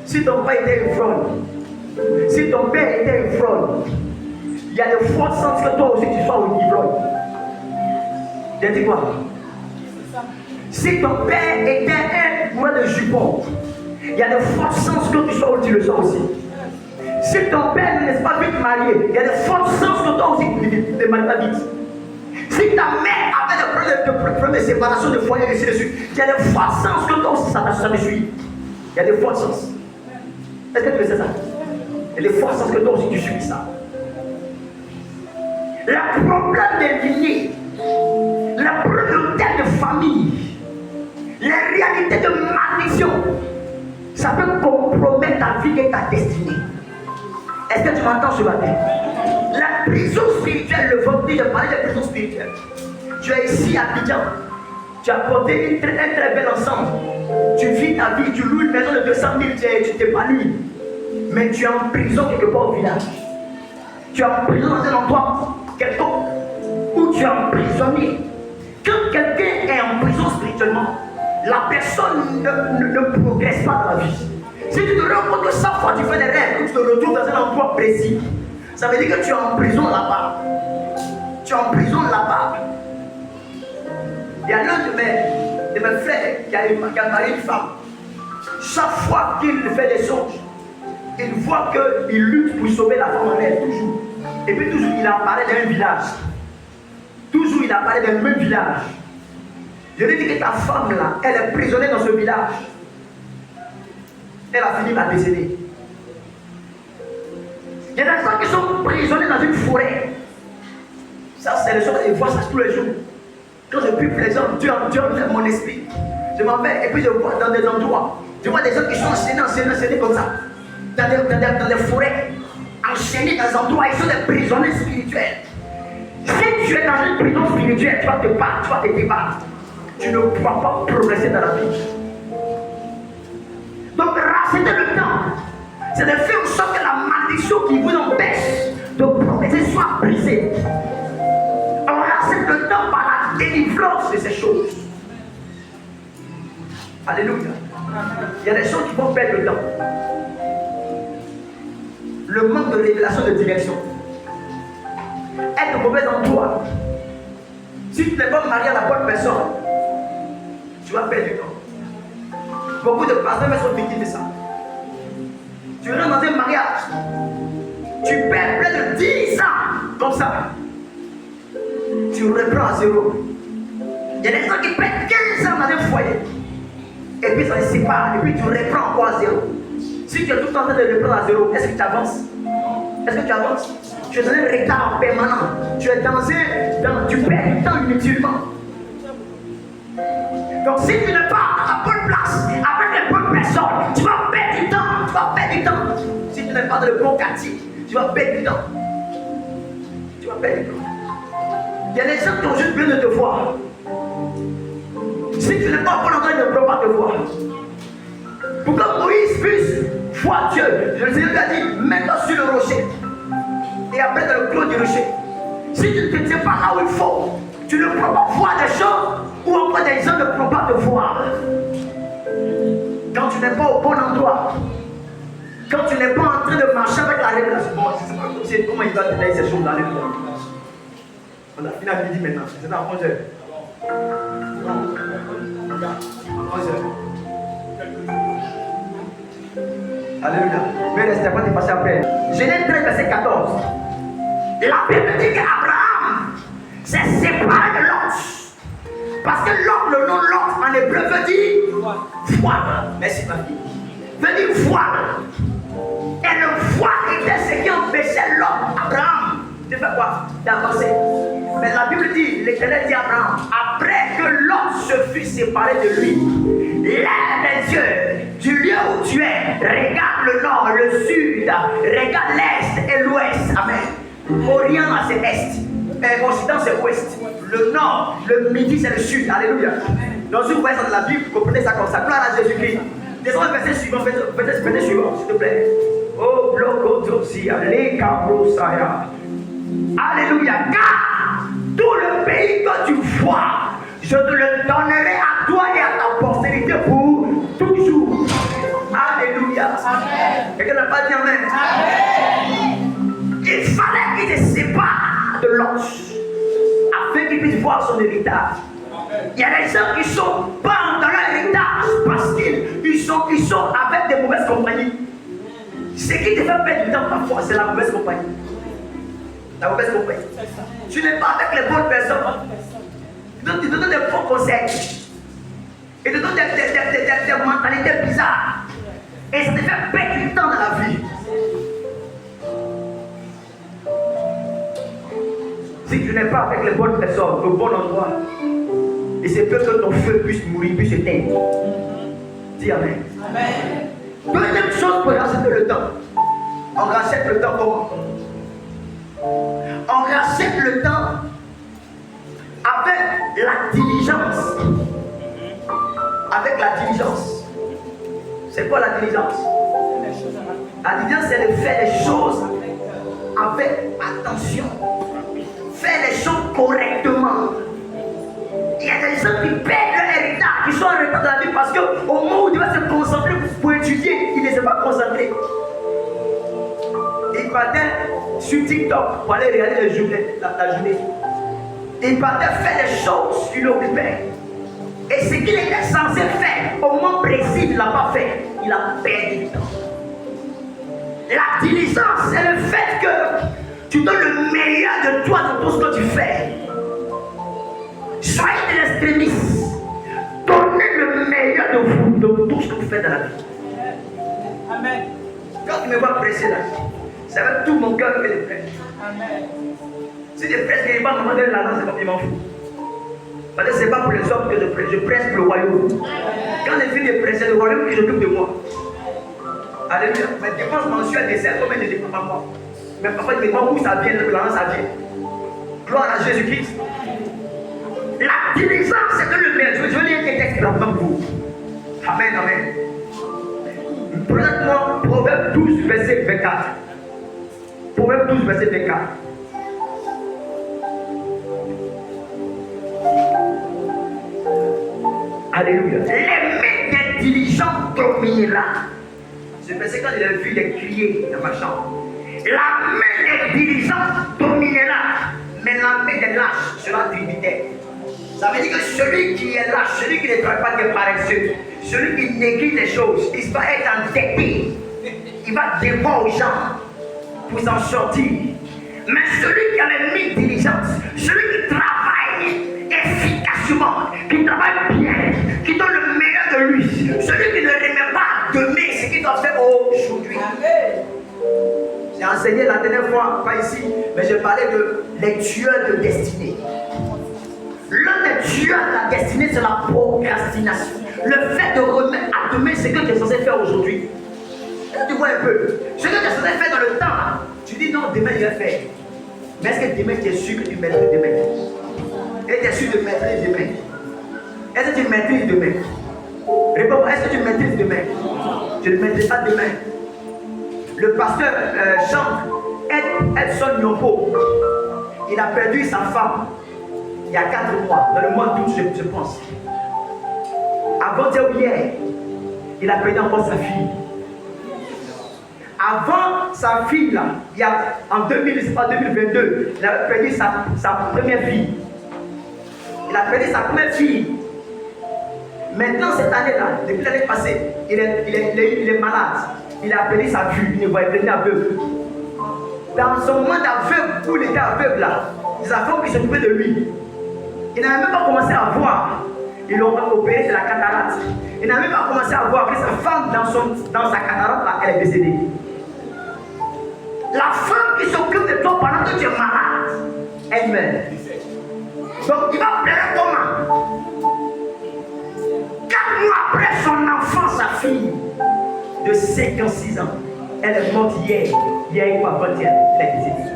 Si ton père était une fraude, si ton père était une fraude, il y a de fortes chances que toi aussi tu sois une ivrogne. J'ai dit quoi? Si ton père était un moine de jupon, il y a de fortes chances que tu sois où tu le sois aussi. Si ton père n'est pas vite marié, il y a de fortes chances que toi aussi tu te maries pas vite. Si ta mère avait des problèmes de séparation de foyer et ainsi de suite, il y a de fortes chances que toi aussi ça te suit. Il y a de fortes chances. Est-ce que tu sais ça? Il y a de fortes chances que toi aussi tu suis ça. Le problème des lignées, le problème de famille, les réalités de maldition, ça peut compromettre ta vie et ta destinée. Est-ce que tu m'entends ce matin? La prison spirituelle, le vendredi, je parlais de prison spirituelle. Tu es ici à Abidjan. Tu as porté un très bel ensemble. Tu vis ta vie, tu loues une maison de 200 000, tu t'épanouis. Mais tu es en prison quelque part au village. Tu es en prison dans un endroit quelconque où tu es emprisonné. Quand quelqu'un est en prison spirituellement, la personne ne progresse pas dans la vie. Si tu te rends compte que chaque fois tu fais des rêves, que tu te retrouves dans un endroit précis, ça veut dire que tu es en prison là-bas. Tu es en prison là-bas. Il y a l'un de mes frères qui a marié une femme. Chaque fois qu'il fait des songes, il voit qu'il lutte pour sauver la femme en elle, toujours. Et puis toujours il apparaît dans un village. Toujours il apparaît dans le même village. Je lui dis que ta femme là, elle est prisonnière dans ce village. Elle a fini par décéder. Il y a des gens qui sont prisonniers dans une forêt. Ça, c'est le soir, je vois ça tous les jours. Quand je prie les gens, Dieu entraîne mon esprit. Je m'en vais et puis je vois dans des endroits. Je vois des gens qui sont enchaînés comme ça. Dans des forêts. Enchaînés dans des endroits. Ils sont des prisonniers spirituels. Si tu es dans une prison spirituelle, tu vas te battre, tu vas te débattre. Tu ne pourras pas progresser dans la vie. Donc, rachetez le temps. C'est de faire en sorte que la malédiction qui vous empêche de progresser soit brisée. On rachète le temps par la délivrance de ces choses. Alléluia. Il y a des choses qui vont perdre le temps. Le manque de révélation de direction. Être au mauvais endroit. Si tu n'es pas marié à la bonne personne, tu vas perdre du temps. Beaucoup de pasteurs sont victimes de ça. Tu rentres dans un mariage, tu perds près de 10 ans comme ça. Tu reprends à zéro. Il y a des gens qui perdent 15 ans dans un foyer. Et puis ça se sépare. Et puis tu reprends encore à zéro. Si tu es tout le temps en train de reprendre à zéro, est-ce que tu avances? Est-ce que tu avances? Tu es dans un retard permanent. Tu es tu perds du temps inutilement. Donc si tu n'es pas à la bonne place, avec les bonnes personnes, tu vas perdre du temps. Tu vas perdre du temps. Si tu n'es pas dans le bon quartier, tu vas perdre du temps. Tu vas perdre du temps. Il y a des gens qui ont juste besoin de te voir. Si tu n'es pas au bon endroit, ils ne peuvent pas te voir. Pour que Moïse puisse voir Dieu, le Seigneur lui a dit, mets-toi sur le rocher. Et après dans le clos du rocher. Si tu ne te tiens pas là où il faut, tu ne peux pas voir des choses ou encore des gens ne peuvent pas te voir. Quand tu n'es pas au bon endroit, quand tu n'es pas en train de marcher avec la révélation, bon, je ne sais pas comment il va te donner ces choses dans les temps. On a fini à midi maintenant, c'est à 11h. À 11h. Alléluia. Mais restez pas dépassé après. Genèse 13, verset 14. La Bible dit qu'Abraham s'est séparé de Lot. Parce que Lot, le nom Lot en hébreu veut dire voile. Merci ma fille. Veut dire voile. Et le voile était ce qui empêchait Lot, Abraham, de faire quoi? D'avancer. Mais la Bible dit, l'Éternel dit à Abraham, après que Lot se fut séparé de lui, lève les yeux du lieu où tu es, regarde le nord, le sud, regarde l'est et l'ouest. Amen. Orient c'est est, Occident c'est ouest, le nord, le midi c'est le sud. Alléluia. Dans une version de la Bible, vous comprenez ça comme ça. Gloire à Jésus-Christ. Descendez le verset suivant, verset suivant, s'il te plaît. Oh, blocotosia, les cabrosaya. Alléluia. Car tout le pays que tu vois, je te le donnerai à toi et à ta postérité pour toujours. Alléluia. Quelqu'un n'a pas dit amen. Il fallait qu'il se sépare de Lot afin qu'il puisse voir son héritage. Il y a des gens qui sont pas dans leur héritage parce qu'ils sont avec des mauvaises compagnies. Ce qui te fait perdre du temps parfois, c'est la mauvaise compagnie. La mauvaise compagnie. Tu n'es pas avec les bonnes personnes. Ils te donnent des bons conseils. Ils te donnent des mentalités bizarres. Et ça te fait perdre du temps dans la vie. Si tu n'es pas avec les bonnes personnes, au bon endroit, et c'est peut que ton feu puisse mourir, puisse s'éteindre. Dis amen. Amen. Deuxième chose pour racheter le temps. On rachète le temps comment? On rachète le temps avec la diligence. avec la diligence. C'est quoi la diligence? La diligence, c'est de faire les choses avec attention. Faire les choses correctement. Il y a des gens qui perdent leur héritage, qui sont en retard dans la vie parce qu'au moment où ils doivent se concentrer pour étudier, ils ne sont pas concentrés. Ils partaient sur TikTok pour aller regarder la journée. Ils partaient faire les choses qui l'occupaient. Et ce qu'il était censé faire au moment précis, il ne l'a pas fait. Il a perdu du temps. La diligence, c'est le fait que tu donnes le meilleur de toi dans tout ce que tu fais. Soyez des extrémistes. Donnez le meilleur de vous, de tout ce que vous faites dans la vie. Amen. Quand tu me vois presser là, c'est avec tout mon cœur que je presse. Amen. Si je presse quelque part, maman donne l'argent, c'est pas qu'il m'en fout. Parce que ce n'est pas pour les hommes que je presse pour le royaume. Quand je finis de presser, le royaume qui s'occupe de moi. Alléluia. Mes dépenses mensuelles décèdent comme elles ne dépendent pas moi. Mais parfois, je me demande où ça vient, l'argent ça vient. Gloire à Jésus-Christ. La diligence, c'est que le meilleur. Je veux lire un texte pour vous. Amen, amen. Prenez-moi Proverbe 12, verset 24. Proverbe 12, verset 24. Alléluia. Les mains des diligents dominera. Ce verset, quand il a vu, il a crié dans ma chambre. La main des diligents dominera, mais la main des lâches sera tributaire. Ça veut dire que celui qui est lâche, celui qui ne travaille pas, qui est paresseux, celui qui néglige les choses, il va être endetté. Il va devoir aux gens pour s'en sortir. Mais celui qui a les mains diligentes, celui qui travaille efficacement, qui travaille bien, qui donne le meilleur de lui, celui qui ne remet pas demain ce qu'il doit faire aujourd'hui. J'ai enseigné la dernière fois, pas ici, mais j'ai parlé de les tueurs de destinée. L'un des tueurs de la destinée, c'est la procrastination. Le fait de remettre à demain ce que tu es censé faire aujourd'hui. Est-ce que tu vois un peu? Ce que tu es censé faire dans le temps, là, tu dis non, demain je vais faire. Mais est-ce que demain tu es sûr que tu maîtrises demain? Et tu es sûr de maîtriser demain? Est-ce que tu maîtrises demain? Réponds, est-ce que tu maîtrises demain? Tu ne maîtrises pas demain. Le pasteur Jean Edson Nyompo, il a perdu sa femme il y a 4 mois, dans le mois d'août, je pense. Avant hier, il a perdu encore sa fille. Avant sa fille, là, en 2022, il a perdu sa première fille. Il a perdu sa première fille. Maintenant, cette année-là, depuis l'année passée, il est malade. Il a perdu sa vue, il ne voit plus aveugle. Dans son moment d'aveugle, où il était aveugle là, les enfants qui s'occupaient de lui, il n'avait même pas commencé à voir. Ils l'ont opéré de la cataracte. Il n'avait même pas commencé à voir que sa femme, dans sa cataracte là, elle est décédée. La femme qui s'occupe de toi pendant que tu es malade, elle meurt. Donc il va pleurer comment? 4 mois après son enfant, sa fille de 56 ans, elle est morte hier ou avant-hier, elle est décédée.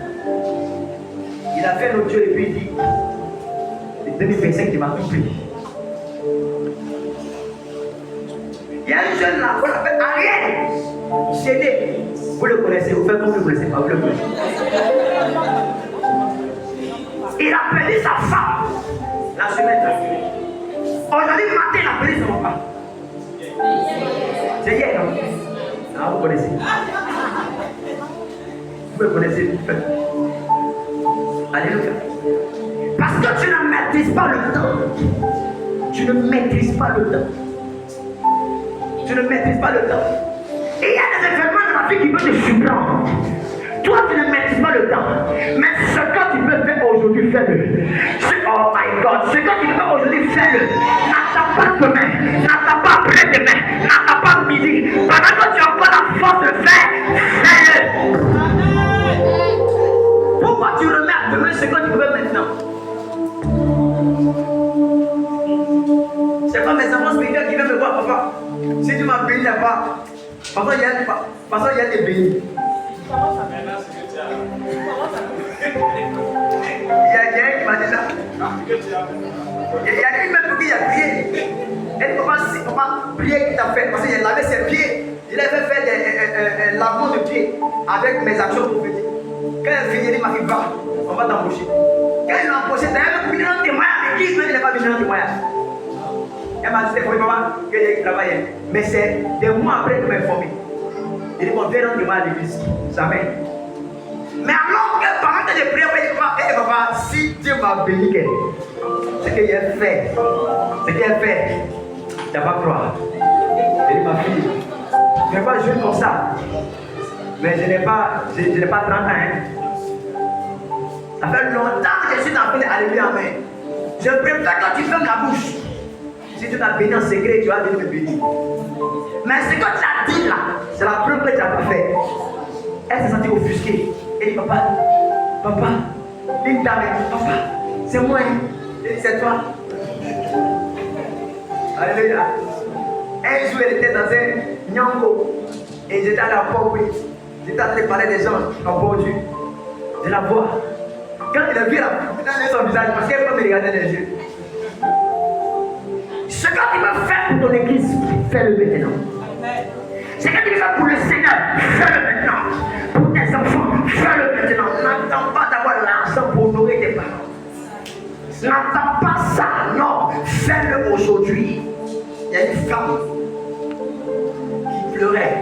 Il a fait notre Dieu et puis il dit, le 2025 il m'a tout pris. Il y a un jeune là, on l'appelle Ariel Chéné. Vous le connaissez, vous faites comme vous ne le connaissez pas, vous le connaissez. Il a perdu sa femme la semaine dernière. Aujourd'hui matin, il a perdu son papa. C'est hier, non? Ah, vous connaissez. Vous le connaissez. Alléluia. Parce que tu ne maîtrises pas le temps. Tu ne maîtrises pas le temps. Tu ne maîtrises pas le temps. Et il y a des événements dans la vie qui peuvent te surprendre. Toi, tu ne maîtrises pas le temps. Mais ce que tu peux faire aujourd'hui, fais-le. Oh my God, ce que tu peux faire aujourd'hui, fais-le. N'attends pas demain, n'attends pas après-demain, n'attends pas midi. Pendant que tu as encore la force de faire, fais-le. Pourquoi tu remets à demain ce que tu veux maintenant? C'est pas mes enfants spirituels qui viennent me voir, papa. Si tu m'as béni là-bas, papa, il y a des bénis. Il y a un qui m'a dit ça. Il y a une même qui a prié. Elle dit, papa, prier qu'il t'a fait. Parce qu'il a lavé ses pieds. Il avait fait un lavement de pieds avec mes actions prophétiques. Quand elle finit, il m'a dit, va, on va t'embaucher. Quand il l'a embauché, d'ailleurs, il a témoignage. L'église, il n'est pas venu en témoignage. Elle m'a dit, c'est pour papa qu'il travaillait. Mais c'est des mois après qu'il m'a informé. Il dit, on vient rendre témoignage à l'église. Jamais. Mais alors que pendant que je priais, elle dit, papa, si Dieu m'a béni, ce qu'il a fait, tu ne vas pas croire. Elle dit, ma fille, je ne vais pas jouer comme ça. Mais je n'ai pas 30 ans. Hein. Ça fait longtemps que je suis dans le alléluia, amen. Je préfère quand tu fermes la bouche. Si tu t'as béni en secret, tu vas venir me bénir. Mais ce que tu as dit là, c'est la preuve que tu n'as pas fait. Elle s'est sentie offusquée. Elle dit, papa, une dame, papa, c'est moi. Elle dit, c'est toi. Alléluia. Un jour, elle était dans un nyango. Et j'étais allé à Port, oui. J'étais en train de parler des gens en Bordeaux. De la voix. Quand il a vu son visage, parce qu'elle peut me regarder dans les yeux. Ce que tu veux faire pour ton église, fais-le maintenant. Ce que tu veux faire pour le Seigneur, fais-le maintenant. Pour tes enfants, fais-le maintenant. N'attends pas d'avoir l'argent pour honorer tes parents. N'attends pas ça, non. Fais-le aujourd'hui. Il y a une femme qui pleurait.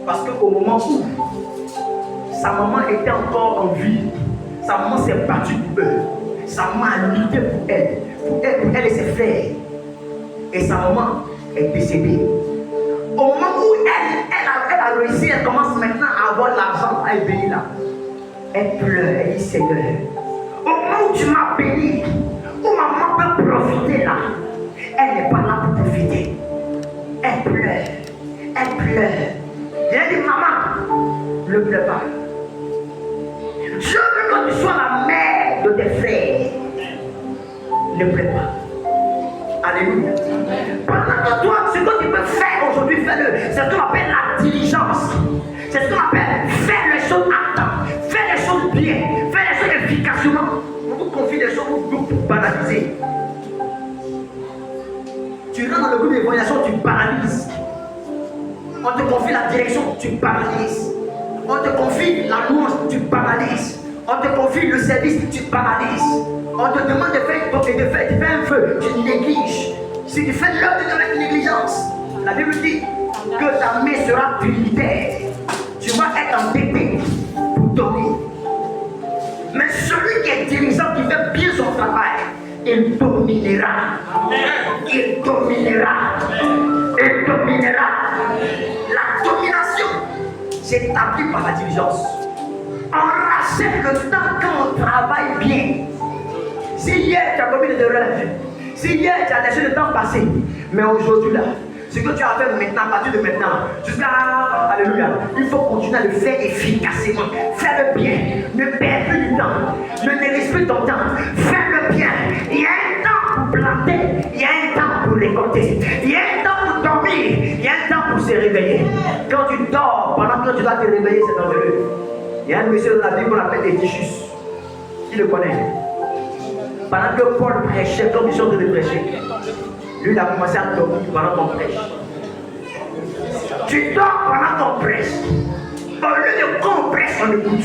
Parce qu'au moment où sa maman était encore en vie, sa maman s'est battue pour eux. Sa maman a lutté pour elle et ses frères. Et sa maman est décédée. Au moment où elle a réussi, elle commence maintenant à avoir l'argent, à être bénie là. Elle pleure, elle dit Seigneur, au moment où tu m'as béni, où maman peut profiter là, elle n'est pas là pour profiter. Elle pleure. Elle dit maman, ne pleure pas. Je veux que tu sois la mère de tes frères. Ne pleure pas. Alléluia. Pendant que toi, ce que tu peux faire aujourd'hui, fais-le. C'est ce qu'on appelle la diligence. C'est ce qu'on appelle faire les choses à temps. Faire les choses bien. Faire les choses efficacement. On vous confie des choses pour banaliser. Tu rentres dans le groupe d'évaluation, tu paralyses. On te confie la direction, tu paralyses. On te confie la louange, tu paralyses. On te confie le service, tu paralyses. On te demande de faire un feu, tu négliges. Si tu fais l'œuvre avec négligence, la Bible dit que ta main sera trinitaire. Tu vas être entêté pour donner. Mais celui qui est dirigeant, qui fait bien son travail, il dominera. Il dominera. Il dominera. La domination s'établit par la diligence. On rachète le temps quand on travaille bien. Si hier tu as commis des erreurs, si hier tu as laissé le temps passer, mais aujourd'hui là, ce que tu as fait maintenant, à partir de maintenant, jusqu'à alléluia, il faut continuer à le faire efficacement. Fais-le bien, ne perds plus du temps, ne néglise plus ton temps, fais-le bien. Il y a un temps pour planter, il y a un temps pour récolter, il y a un temps pour dormir, il y a un temps pour se réveiller. Quand tu dors, pendant que tu dois te réveiller, c'est dangereux. Il y a un monsieur de la Bible qu'on appelle Étichus. Qui le connaît? Pendant que Paul prêchait, comme ils sont de prêcher, lui il a commencé à dormir pendant qu'on prêche. Tu dors pendant qu'on prêche. Au lieu de qu'on prêche, on écoute.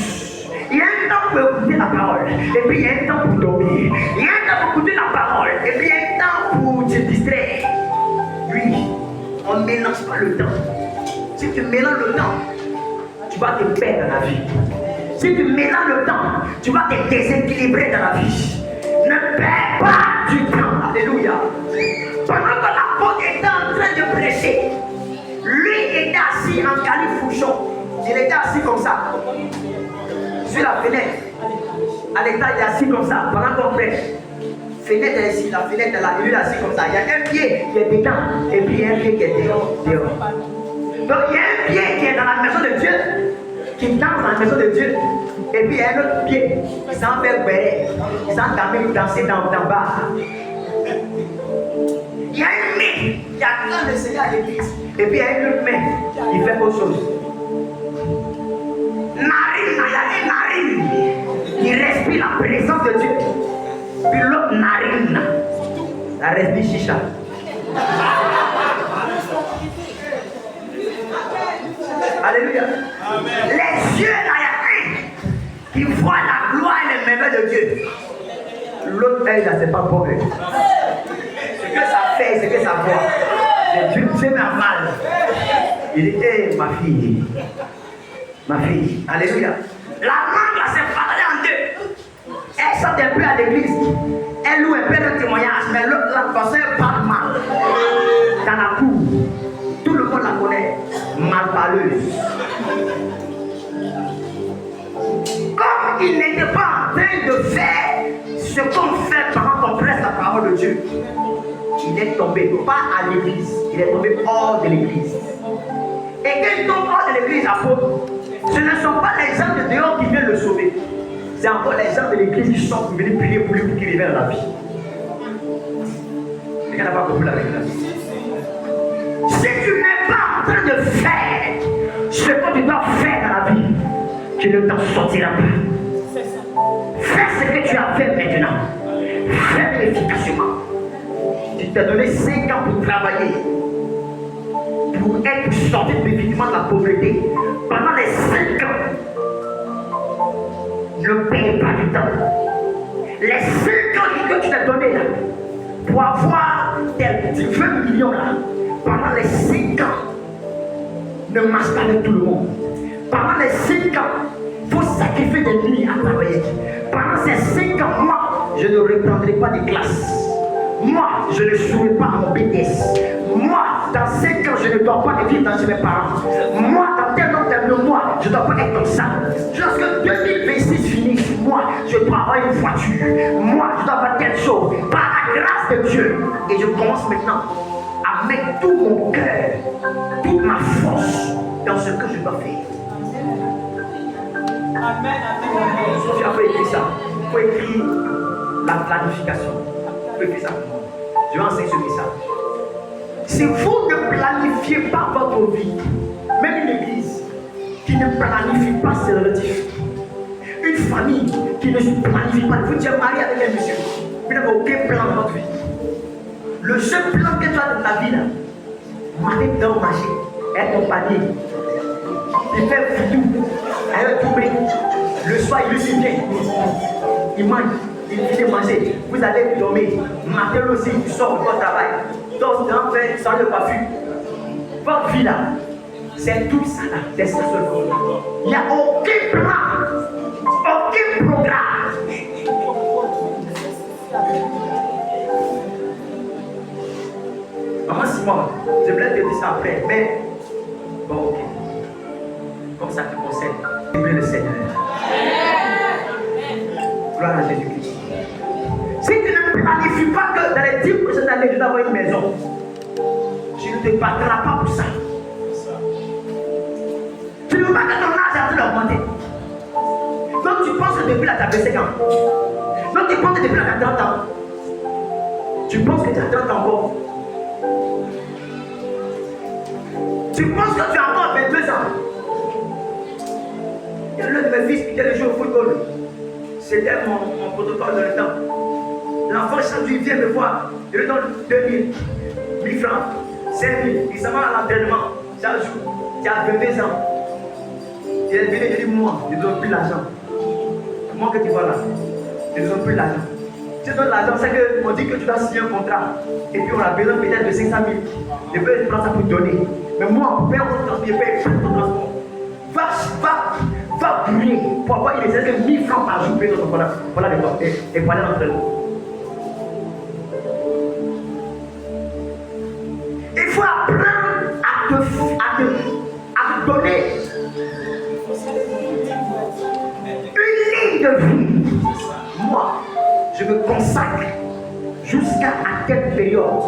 Il y a un temps pour écouter la parole, et puis il y a un temps pour dormir. Il y a un temps pour écouter la parole, et puis il y a un temps pour te distraire. Lui, on ne mélange pas le temps. Si tu mélanges le temps, tu vas te perdre dans la vie. Si tu mélanges le temps, tu vas te déséquilibrer dans la vie. Ne perds pas du temps. Alléluia. Pendant que l'apôtre était en train de prêcher, lui était assis en califourchon. Il était assis comme ça. Sur la fenêtre. À l'état, il est assis comme ça. Pendant qu'on prêche. Fenêtre est ici, la fenêtre est là. Et lui est assis comme ça. Il y a un pied qui est dedans. Et puis il y a un pied qui est dehors. Donc il y a un pied qui est dans la maison de Dieu, qui danse dans la maison de Dieu. Et puis il y a un autre pied qui s'en fait béret, qui s'en permet de danser dans bas. Il y a une main qui acclame le Seigneur à l'église. Et puis il y a une autre main qui fait autre chose. Narine, il y a une narine qui respire la présence de Dieu. Puis l'autre narine, ça respire chicha. Alléluia. Les yeux, là, il y a un qui voit la gloire et les merveilles de Dieu. L'autre œil, là, c'est pas bon. Ce que ça fait, c'est que ça voit. C'est Dieu m'a mal. Il était ma fille. Ma fille. Alléluia. La langue, là, c'est parlé en deux. Elle sort un peu à l'église. Elle loue un peu le témoignage, mais l'autre, là, parce qu'elle parle mal. Dans la cour. Tout le monde la connaît. Mal parleuse. Comme il n'était pas en train de faire ce qu'on fait pendant qu'on presse la parole de Dieu, il est tombé, pas à l'église, il est tombé hors de l'église. Et quand il tombe hors de l'église, apôtre, ce ne sont pas les gens de dehors qui viennent le sauver. C'est encore les gens de l'église qui sont venus prier pour lui pour qu'il revienne à la vie. Quelqu'un n'a pas compris la vie. Si tu n'es pas en train de faire ce que tu dois faire dans la vie, tu ne t'en sortiras pas. Fais ce que tu as fait maintenant. Fais efficacement. Tu t'es donné 5 ans pour travailler, pour être sorti définitivement de la pauvreté. Pendant les 5 ans, ne paye pas du temps. Les 5 ans que tu t'es donné là, pour avoir tes 20 millions là, pendant les 5 ans, ne marche pas avec tout le monde. Pendant les 5 ans, il faut sacrifier des nuits à travailler. Pendant ces 5 ans, moi, je ne reprendrai pas de classe. Moi, je ne jouerai pas à mon BTS. Moi, dans 5 ans, je ne dois pas vivre dans chez mes parents. Moi, dans tel nombre de mois, je ne dois pas être comme ça. Lorsque 2026 finisse, moi, je dois avoir une voiture. Moi, je dois avoir quelque chose. Par la grâce de Dieu. Et je commence maintenant à mettre tout mon cœur, toute ma force dans ce que je dois faire. Amen, amen. Tu as fait écrire ça. Il faut écrire la planification. Il faut écrire ça. Je vais enseigner ce message. Si vous ne planifiez pas votre vie, même une église qui ne planifie pas ses relatifs, une famille qui ne se planifie pas, vous êtes marié avec un monsieur, vous n'avez aucun plan dans votre vie. Le seul plan que tu as dans ta vie, là, marcher dans le marché, être ton panier, il fait foutu, elle est tombée. Le soir, il lui vient, il mange, il finit de manger, vous allez dormir. Matin aussi, il sort pour le travail. Donc, dans le salon de coiffure. Votre vie là, c'est tout ça là, c'est ça seulement. Il n'y a aucun plan, aucun programme. Maman Simon, je voulais te dire ça après, mais bon, ok. Comme ça te concerne, aimer le Seigneur. Gloire à Jésus-Christ. Si tu ne planifies pas que dans les 10 prochaines années, tu dois avoir une maison, tu ne te battras pas pour ça. Tu ne veux pas que ton âge a tout augmenté. Donc tu penses que depuis là, tu as 25 ans. Donc tu penses que depuis là, tu as 30 ans. Tu penses que tu as 30 ans encore. Tu penses que tu as encore 22 ans. Il y a l'un de mes fils qui était le jeu au football. C'était mon protocole de le temps. L'enfant, chaque jour, il vient me voir. Je lui donne 2000, 1000 francs, 5000. Il s'en va à l'entraînement. Chaque jour. Tu as 22 ans. Il est venu, je dis, moi, je ne donne plus l'argent. Moi que tu vois là, je ne donne plus l'argent. Tu donnes l'argent, c'est qu'on dit que tu dois signer un contrat. Et puis on a besoin peut-être de 500 000. Je peux prendre ça pour te donner. Mais moi, pour payer mon transport, je paye ton transport. Va brûler pour avoir une espèce de 1000 francs par jour pour notre voilà les portes et pour aller à l'entraînement. Il faut apprendre à te donner une ligne de vie. Moi, je me consacre jusqu'à telle période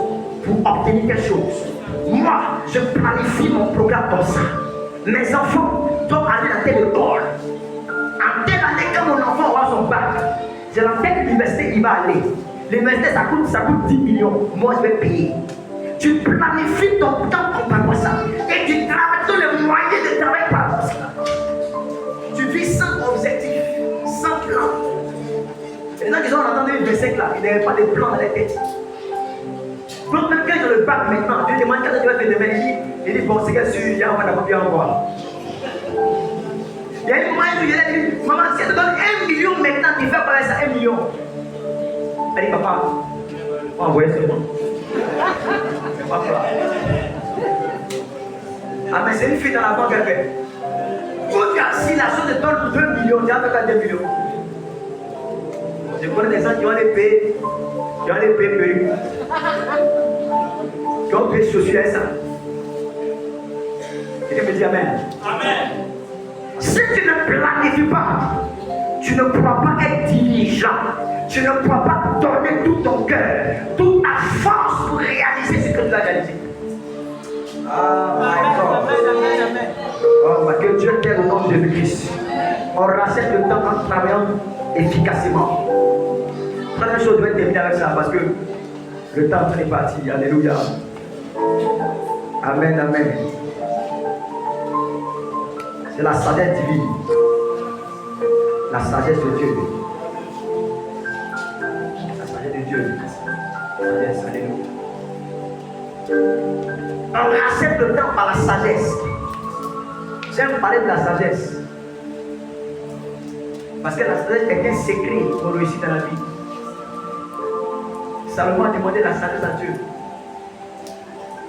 pour obtenir quelque chose. Moi, je planifie mon programme comme ça. Mes enfants doivent aller à telle école. En telle année, quand mon enfant aura son bac, c'est dans telle université qu'il va aller. L'université, ça coûte 10 millions. Moi, je vais payer. Tu planifies ton temps par ça. Et tu travailles tous les moyens de travail par rapport à ça. Tu vis sans objectif, sans plan. Et les gens qui ont entendu une verset là, ils n'avaient pas de plan dans la tête. Donc même quand ils ont le bac maintenant, je demande quand tu vas faire demain, il dit bon c'est que sûr, il y a on va bien voir. Il y a une maman qui dit, maman, si elle te donne 1 million maintenant, tu fais quoi avec ça 1 million? Elle dit papa, on va envoyer seulement. Papa. Ah mais c'est une fille dans la banque elle fait. Quand tu as assis, la chose te donne 2 millions, tu as fait 2 millions. Je connais des gens qui ont les payés, qui ont les payés, qui ont payé chaussures et ça. Et il me dit amen. Amen. Si tu ne planifies pas, tu ne pourras pas être diligent. Tu ne pourras pas donner tout ton cœur, toute ta force pour réaliser ce que tu as réalisé. Ah, my God. Oh, que Dieu t'aide au nom de Jésus-Christ. On rachète le temps en travaillant efficacement. Première chose, je vais terminer avec ça parce que le temps est parti. Alléluia. Amen, amen. C'est la sagesse divine. La sagesse de Dieu. La sagesse de Dieu. Sagesse, alléluia. On rachète le temps par la sagesse. J'aime parler de la sagesse. Parce que la sagesse est un secret pour réussir dans la vie. Salomon a demandé la sagesse à Dieu.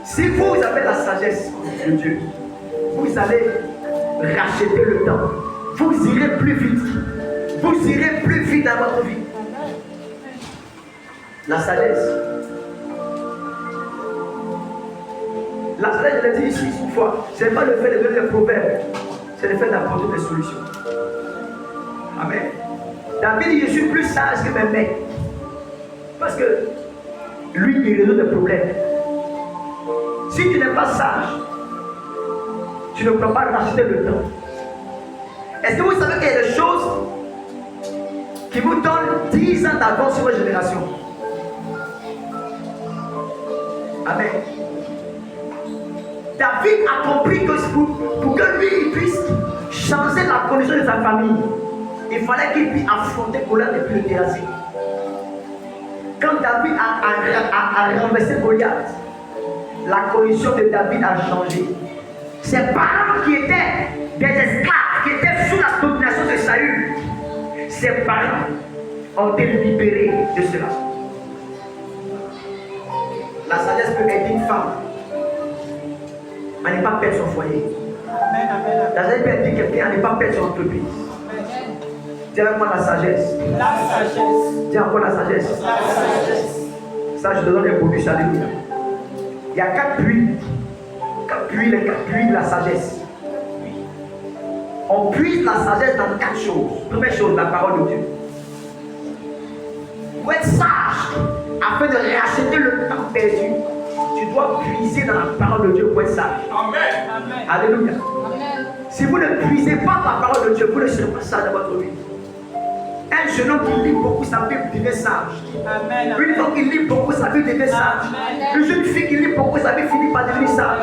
Si vous avez la sagesse de Dieu, vous allez racheter le temps. Vous irez plus vite. Vous irez plus vite dans votre vie. La sagesse. La sagesse, je l'ai dit ici une fois, ce n'est pas le fait de donner des proverbes, c'est le fait d'apporter des solutions. Amen. David dit, je suis plus sage que mes maîtres. Parce que lui, il résout des problèmes. Si tu n'es pas sage, tu ne peux pas racheter le temps. Est-ce que vous savez qu'il y a des choses qui vous donnent 10 ans d'avance sur votre génération? Amen. David a compris que pour que lui il puisse changer la condition de sa famille, il fallait qu'il puisse affronter Goliath et puis le terrasser. Quand David a renversé Goliath, la condition de David a changé. Ses parents qui étaient des esclaves, qui étaient sous la domination de Saül, ses parents ont été libérés de cela. La sagesse peut aider une femme à ne pas perdre son foyer. La sagesse peut aider quelqu'un à ne pas perdre son entreprise. Dis avec moi la sagesse. La sagesse. Dis encore la sagesse. La sagesse. Ça, je te donne un bonus, alléluia. Il y a 4 puits. 4 puits, les 4 puits de la sagesse. On puise la sagesse dans 4 choses. Première chose, la parole de Dieu. Pour être sage, afin de racheter le temps perdu, tu dois puiser dans la parole de Dieu pour être sage. Amen. Alléluia. Amen. Si vous ne puisez pas la parole de Dieu, vous ne serez pas sage dans votre vie. Un jeune homme qui lit beaucoup sa Bible devient sage. Amen. Une femme qui lit beaucoup sa Bible devient sage. Une jeune fille qui lit beaucoup sa Bible finit par devenir sage.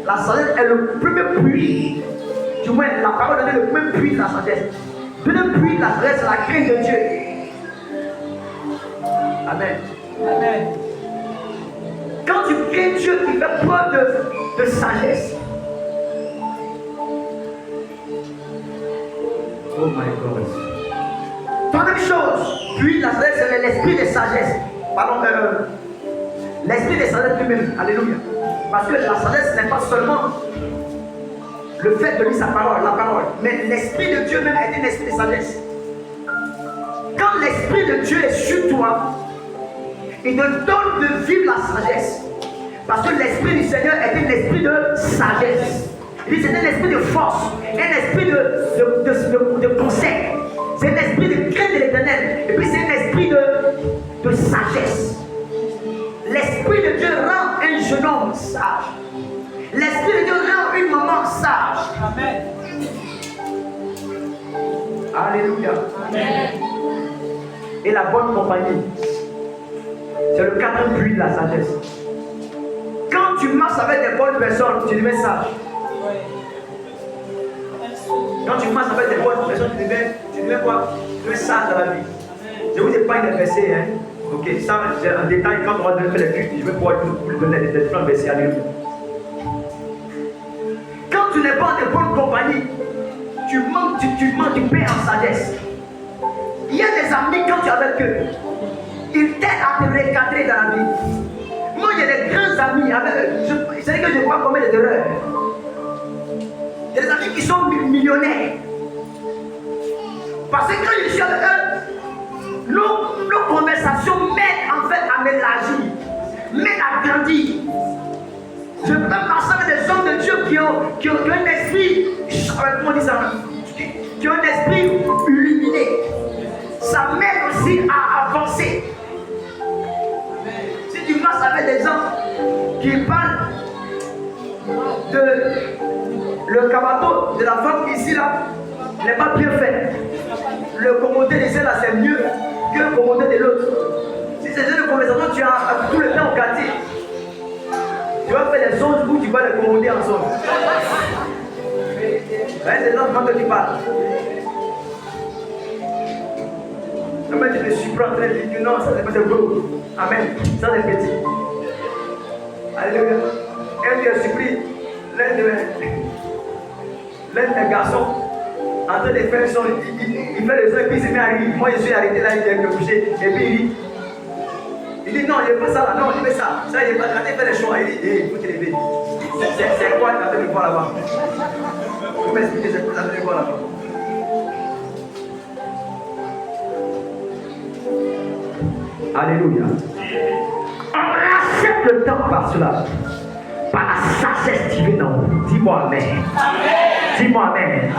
La sagesse est le premier puits. Du moins, la parole de Dieu est le premier puits de la sagesse. Le deuxième puits de la sagesse, c'est la crainte de Dieu. Amen. Amen. Quand tu crains Dieu, tu fais preuve de sagesse. Oh my God. Troisième chose, puis la sagesse, c'est l'esprit de sagesse. Pardon, l'esprit de sagesse lui-même. Alléluia. Parce que la sagesse n'est pas seulement le fait de lire sa parole, la parole, mais l'esprit de Dieu même est un esprit de sagesse. Quand l'esprit de Dieu est sur toi, il te donne de vivre la sagesse. Parce que l'esprit du Seigneur est un esprit de sagesse. Il dit c'est un esprit de force, un esprit de conseil. C'est un esprit de crainte de l'éternel. Et puis c'est un esprit de sagesse. L'esprit de Dieu rend un jeune homme sage. L'esprit de Dieu rend une maman sage. Amen. Alléluia. Amen. Et la bonne compagnie, c'est le quatrième puits de la sagesse. Quand tu marches avec des bonnes personnes, tu deviens sage. Quand tu marches avec des bonnes personnes, tu deviens quoi? Tu deviens sage dans la vie. Je vous ai pas des versets, hein? Ok, ça, c'est un détail. Quand on va donner les cultes, je vais pouvoir vous donner des différents versets. Alléluia. Quand tu n'es pas de bonne compagnie, tu manques du paix en sagesse. Il y a des amis, quand tu es avec eux, ils t'aident à te recadrer dans la vie. Moi, il y a des grands amis avec eux. C'est-à-dire que je vois combien d'erreurs. Il y a des amis qui sont millionnaires. Parce que quand je suis avec eux, nos conversations m'aident en fait à m'élargir, m'aident à grandir. Je peux marcher avec des hommes de Dieu qui ont un esprit, comment on dit ça, qui ont un esprit illuminé. Ça m'aide aussi à avancer. Si tu marches avec des gens qui parlent de le cabato de la femme ici là, n'est pas bien fait. Le commandé de celle-là c'est mieux que le commandé de l'autre. Si c'est une conversation, tu as tout le temps au quartier. Tu vas faire des songes où tu vas les commander ensemble. C'est là quand tu parles. Après tu te surprends en train de dire non, ça c'est pas gros. Amen. Ça c'est petit. Alléluia. Elle est surpris. L'un des garçons en train de faire son. Il fait le son et puis il se met à rire. Moi je suis arrêté là, il vient me coucher. Et puis il dit. Il dit non, il n'y a pas ça là, non, il fait ça. Ça, il quand il fait les choix, il dit, il faut te lever. C'est quoi tu as fait le voir là-bas? Vous m'expliquez, c'est quoi tu as fait le voir là-bas? Alléluia. On rachète le temps par cela. Par la sagesse divine. Dis-moi amen. Dis-moi amen.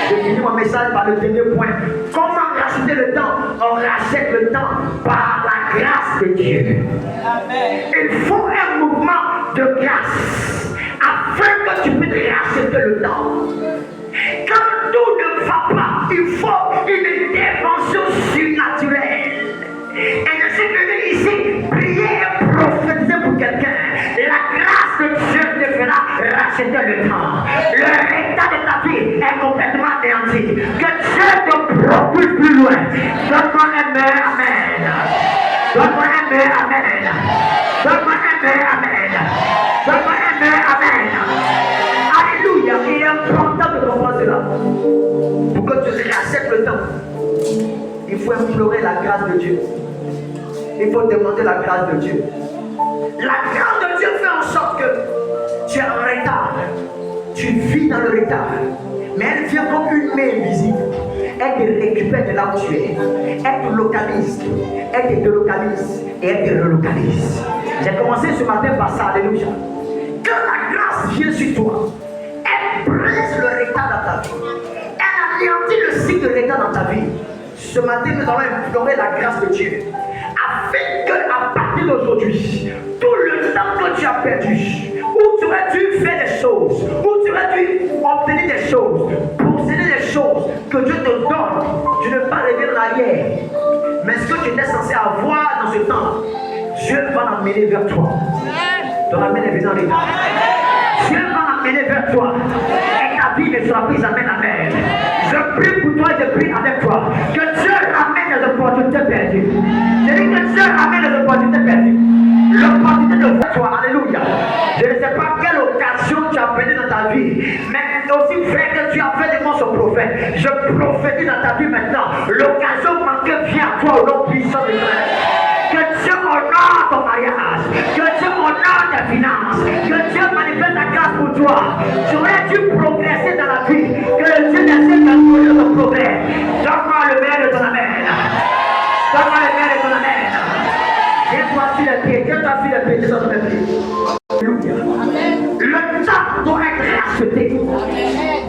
Je finis mon message par le dernier point. Comment racheter le temps? On rachète le temps par la grâce de Dieu. Amen. Il faut un mouvement de grâce afin que tu puisses racheter le temps. Quand tout ne va pas, il faut une intervention surnaturelle. Et je suis venu ici prier et prophétiser pour quelqu'un. La grâce de Dieu te fera racheter le temps. Le retard de ta vie est complètement anéanti. Que Dieu te propulse plus loin. Donne-moi un meilleur amen. Donne-moi un meilleur amen. Donne-moi un meilleur amen. Donne-moi un meilleur amen. Alléluia. Il est important de comprendre cela. Pour que tu rachètes le temps, il faut implorer la grâce de Dieu. Il faut demander la grâce de Dieu. La grâce de Dieu fait en sorte que tu es en retard. Tu vis dans le retard. Mais elle vient comme une main invisible. Elle te récupère de là où tu es. Elle te localise. Elle te délocalise. Et elle te relocalise. J'ai commencé ce matin par ça. Alléluia. Quand la grâce vient sur toi, elle brise le retard dans ta vie. Elle anéantit le cycle de retard dans ta vie. Ce matin, nous allons implorer la grâce de Dieu. Afin qu'à partir d'aujourd'hui, tout le temps que tu as perdu, où tu aurais dû faire des choses, où tu aurais dû obtenir des choses, posséder des choses que Dieu te donne, tu ne vas pas revenir en arrière. Mais ce que tu étais censé avoir dans ce temps, Dieu va l'amener vers toi. Ton amène est en l'état. Dieu va l'amener vers toi. Et ta vie ne sera plus amen, amen. Je prie pour toi et je prie avec toi. Que Dieu ramène les opportunités perdues. Je dis que Dieu ramène les opportunités perdues. L'opportunité de voir toi, alléluia. Je ne sais pas quelle occasion tu as perdu dans ta vie, mais aussi vrai que tu as fait de moi son prophète. Je prophétise dans ta vie maintenant. L'occasion manquée vient à toi au nom puissant de Dieu. Que Dieu honore ton mariage. Que Dieu honore tes finances. Que Dieu manifeste la grâce pour toi. Tu aurais dû progresser dans la vie. Que Dieu n'essaie de ton progrès. Donne-moi le meilleur de ton amen. Donne-moi le meilleur de ton amen. Tiens-toi sur les pieds. Tiens-toi sur les pieds. Tiens-toi sur les pieds. Alléluia. Le temps doit être racheté.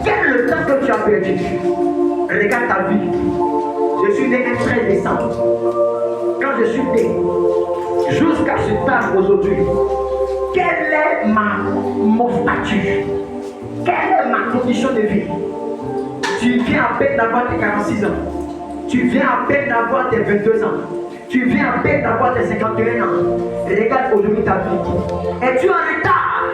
Quel est le temps que tu as perdu? Regarde ta vie. Je suis né un 13 décembre. Quand je suis né, jusqu'à ce temps aujourd'hui, quelle est mon statut? Quelle est ma condition de vie? Tu viens à peine d'avoir tes 46 ans. Tu viens à peine d'avoir tes 22 ans. Tu viens à peine d'avoir tes 51 ans. Regarde aujourd'hui ta vie. Es-tu en retard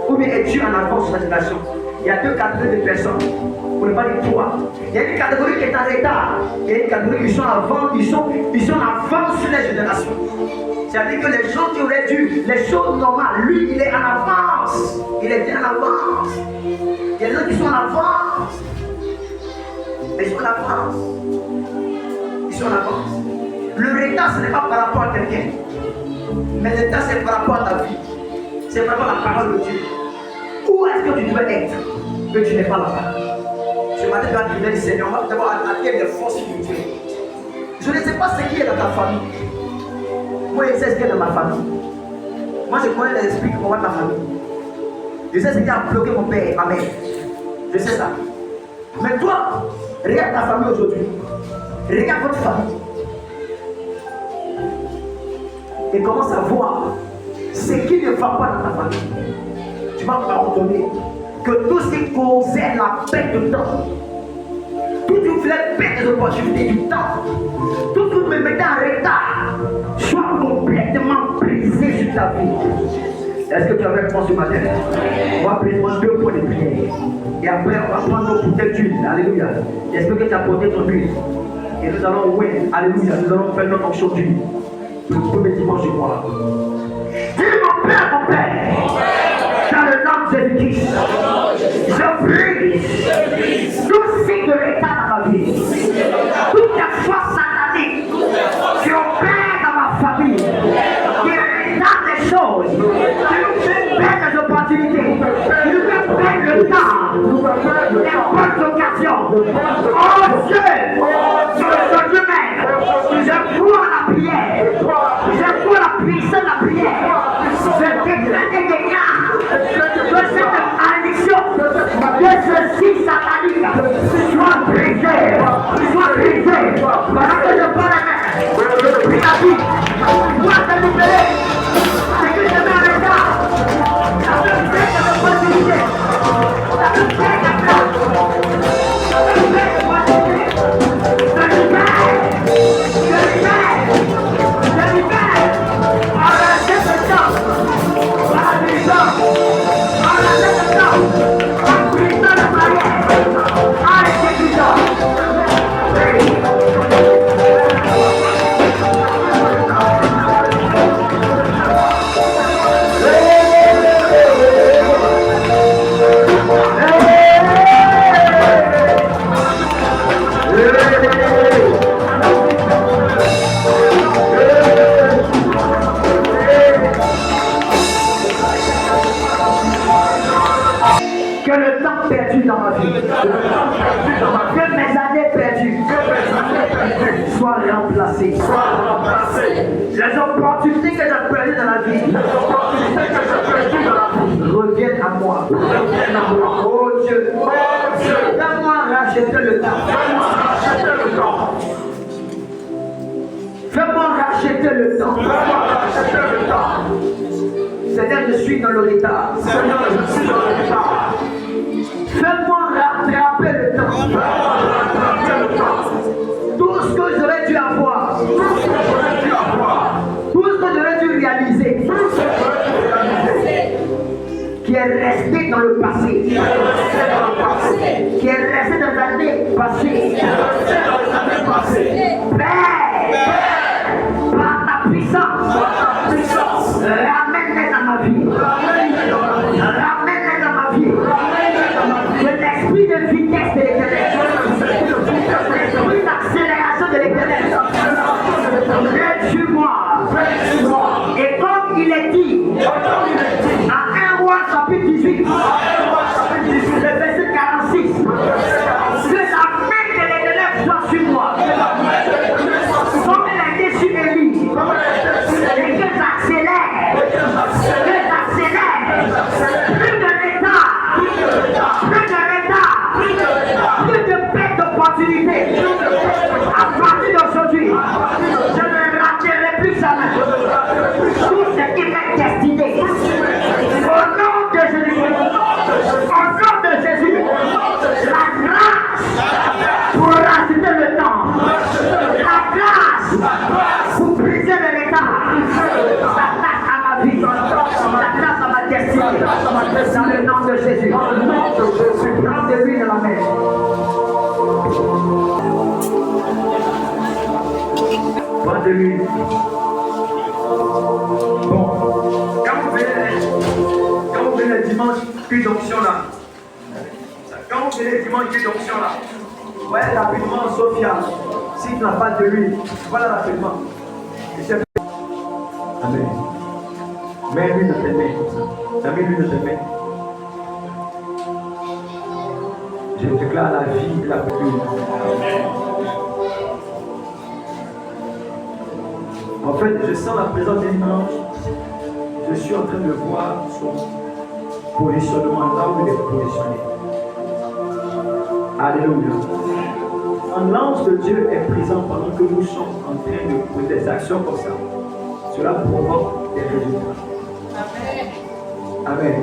ou bien es-tu en avance sur la situation? Il y a deux catégories de personnes. Pour ne pas dire trois. Il y a une catégorie qui est en retard. Il y a une catégorie qui sont avant, ils sont en avance sur les générations. C'est-à-dire que les gens qui auraient dû, les choses normales, lui, il est en avance. Il est bien en avance. Il y a des gens qui sont en avance. Ils sont en avance. Ils sont en avance. Le retard, ce n'est pas par rapport à quelqu'un. Mais le retard, c'est par rapport à ta vie. C'est par rapport à la parole de Dieu. Où est-ce que tu dois être que tu n'es pas là-bas? Ce matin, tu vas prier le Seigneur. On va d'abord attaquer les forces spirituelles. Je ne sais pas ce qui est dans ta famille. Moi, je sais ce qui est dans ma famille. Moi, je connais les esprits qui combattent ma famille. Je sais ce qui a bloqué mon père, ma mère. Je sais ça. Mais toi, regarde ta famille aujourd'hui. Regarde votre famille. Et commence à voir ce qui ne va pas dans ta famille. Tu vas me pardonner que tout ce qui causait la perte de temps, tout ce qui voulait perdre des opportunités du temps, tout ce qui me mettait en retard, soit complètement brisé sur ta vie. Est-ce que tu as avec moi ce matin? On va prendre 2 points de prière. Et après, on va prendre nos bouteilles d'huile. Alléluia. J'espère que tu as porté ton huile. Et nous allons, oui, alléluia, nous allons faire notre onction d'huile. Le premier dimanche du mois. Dis mon Père, dans le nom de Jésus-Christ, je brise tout signe de retard dans ma vie, toutes les forces sataniques qui opèrent dans ma famille, qui retardent les choses, qui nous fait perdre des opportunités, qui nous fait perdre le temps, les bonnes occasions. Oh Dieu, aujourd'hui même, je crois à la prière, je crois à la puissance de la prière, je déclare des dégâts de cette malédiction, de ceci satanique, soit brisé, pendant que je parle je prie la vie, moi te libérer, c'est que je mets en retard, ça me fait de l'opportunité, ça me fait de la place, ça me fait de l'opportunité, je libère, arrêtez ce temps, que le temps perdu dans ma vie, que mes années perdues soient remplacées. Les opportunités que j'ai perdues dans la vie reviennent à moi. Oh Dieu, donne-moi racheter le temps. Fais-moi racheter le temps. Seigneur, je suis dans le retard. Fais-moi rattraper le temps. Tout ce que j'aurais dû avoir. Tout ce que j'aurais dû réaliser. Qui est resté dans le passé. Qui est resté dans les années passées. Père, par ta puissance, ramène-les dans ma vie. Ramène-les dans ma vie. Que l'esprit de vitesse de l'éternel, l'esprit d'accélération de l'éternel, réduis-moi. Et comme il est dit, à 1 roi chapitre 18, le verset 46, que la main de l'éternel soit sur moi. Comme elle a été sur Élie, et que j'accélère, plus de retard, plus de perte d'opportunité. À partir d'aujourd'hui, je ne raterai plus jamais tout ce qui m'est destiné. Au nom de Jésus, la grâce pour racheter le temps, la grâce pour briser le retard, s'attaque à ma vie, s'attaque à ma destinée, dans le nom de Jésus. de l'huile. Bon, quand vous venez le dimanche, plus d'onction là. Quand vous venez le dimanche, plus d'onction là. Vous voyez rapidement Sophia. Si tu n'as pas de l'huile, voilà rapidement. Amen. Mets l'huile de tes mains comme ça. Tu as mis l'huile de tes mains. Je déclare la vie de la culture. En fait, je sens la présence d'un ange. Je suis en train de voir son positionnement là où il est positionné. Alléluia. L'ange de Dieu est présent pendant que nous sommes en train de poser des actions comme ça. Cela provoque des résultats. Amen.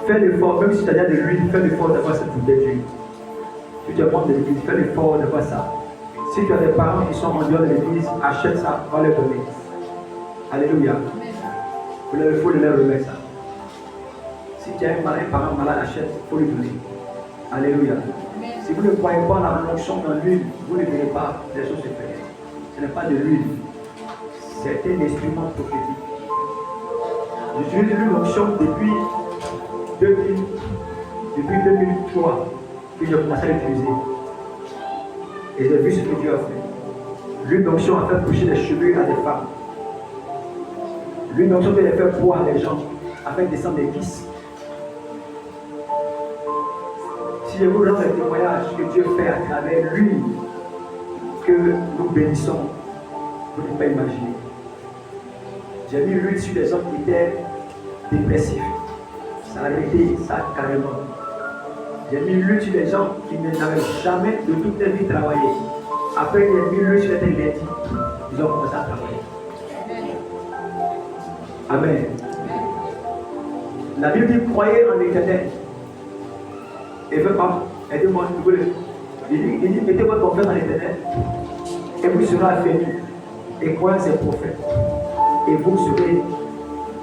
Fais l'effort, même si tu as de l'huile, fais l'effort d'avoir cette bouteille d'huile. Si tu as de l'église, fais l'effort d'avoir ça. Si tu as des parents qui sont en dehors de l'église, achète ça, va leur donner. Alléluia. Il faut leur remettre ça. Si tu as un parent malade, achète, il faut lui donner. Alléluia. Si vous ne croyez pas la onction dans l'huile, vous ne verrez pas les choses se faire. Ce n'est pas de l'huile, c'est un instrument prophétique. J'utilise l'onction depuis 2003 que j'ai commencé à l'utiliser. Et j'ai vu ce que Dieu a fait. L'huile d'onction a fait pousser les cheveux à des femmes. L'huile d'onction peut les faire boire les gens, afin de descendre des vices. Si je vous rends les témoignages que Dieu fait à travers l'huile que nous bénissons, vous ne pouvez pas imaginer. J'ai mis l'huile sur des hommes qui étaient dépressifs. Ça a arrêté ça carrément. J'ai mis l'huile sur des gens qui n'avaient jamais de toute leur vie travaillé. Après, j'ai mis l'huile sur les lundi. Ils ont commencé à travailler. Amen. La Bible dit croyez en l'Éternel. Et faites pas. Aidez-moi, il dit mettez votre confiance en l'Éternel. Et vous serez affaiblis. Et croyez ses prophètes. Et vous serez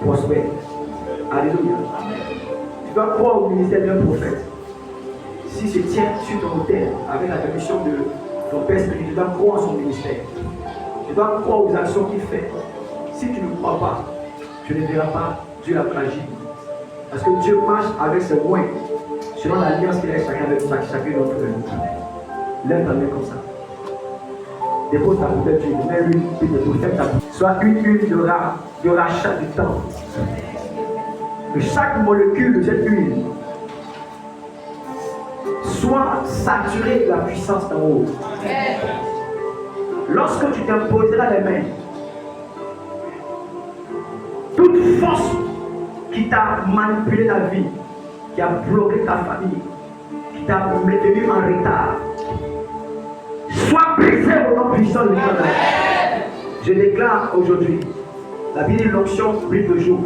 prospères. Alléluia. Tu dois croire au ministère d'un prophète. Si je tiens sur ton autel avec la permission de ton Père spirituel, tu dois croire en son ministère. Tu dois croire aux actions qu'il fait. Si tu ne crois pas, tu ne verras pas Dieu la magie. Parce que Dieu marche avec ses moyens, selon l'alliance qu'il a chacun avec chacun d'entre nous. Lève ta main comme ça. Dépose ta bouteille d'huile, mets l'huile, puis dépose ta bouteille. Soit une huile de rachat du temps. Que chaque molécule de cette huile soit saturée de la puissance d'en haut. Lorsque tu t'imposeras les mains, toute force qui t'a manipulé la vie, qui a bloqué ta famille, qui t'a maintenu en retard, soit brisée au nom puissant de l'Éternel. Je déclare aujourd'hui, la vie de l'onction brille toujours.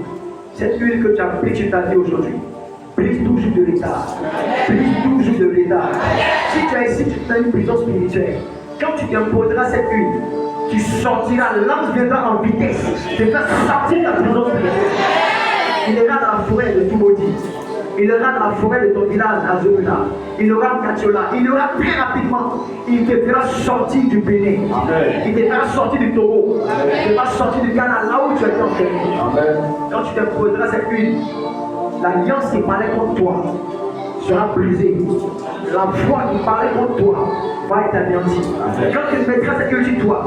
Cette huile que tu as prise sur ta vie aujourd'hui, brise toujours de retard. Brise toujours de retard. Si tu as ici, tu as une prison spirituelle. Quand tu t'imposeras cette huile, tu sortiras, l'ange viendra en vitesse, te faire sortir de la prison spirituelle. Il ira dans la forêt de Toumaudi. Il ira dans la forêt de ton village à Zobula. Il aura Katiola. Il aura très rapidement. Il te fera sortir du Bénin. Il te fera sortir du Togo. Il te fera sortir du Ghana, là où tu es entraîné. Quand tu t'imposeras cette huile, l'alliance qui parlait contre toi sera brisée. La foi qui parlait contre toi va être anéantie. Quand tu mettras cette huile sur toi,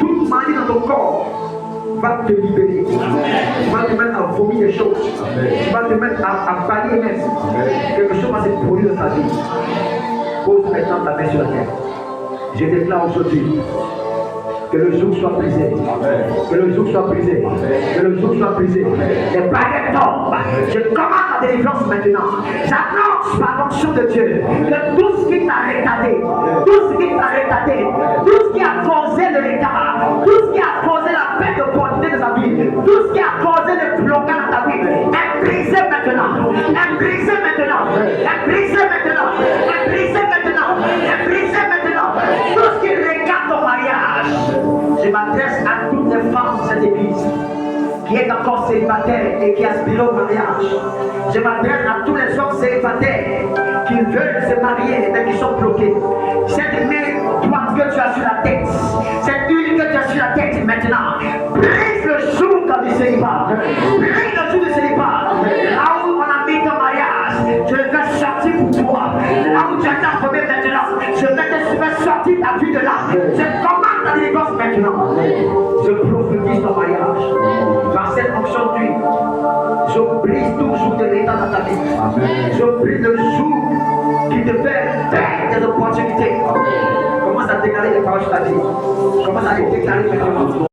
toute maladie dans ton corps va te libérer. Tu vas te mettre à vomir des choses. Tu vas te mettre à balayer même. Quelque chose va se produire dans ta vie. Pose maintenant ta main sur la terre. Je déclare aujourd'hui que le joug soit brisé. Que le joug soit brisé. Que le joug soit brisé. Les baguettes tombent. Je commande la délivrance maintenant. J'annonce par l'onction de Dieu que tout ce qui t'a retardé, tout ce qui t'a retardé, tout ce qui a causé le retard, tout ce qui a causé la perte d'opportunité de sa vie, tout ce qui a causé le blocage dans ta vie, est brisé maintenant. Est brisé maintenant. Est brisé maintenant. Est brisé maintenant. Est brisé maintenant. Tout ce qui regarde ton mariage. Je m'adresse à toutes les femmes de cette église qui est encore célibataire et qui aspire au mariage. Je m'adresse à tous les hommes célibataires qui veulent se marier mais qui sont bloqués. Cette main droite que tu as sur la tête, maintenant. Brise le jour du célibat. Brise le jour du célibat. Là où on a mis ton mariage, je vais sortir pour toi. Là où tu as été enfermé maintenant, je vais sortir ta vie de là. Je commande ta délivrance maintenant. Je prophétise ton mariage. Par cette onction d'huile, je brise tout jour de l'état dans ta vie. Je brise le jour qui te fait perdre des opportunités. Commence à déclarer les paroles sur ta vie. Commence à les déclarer maintenant.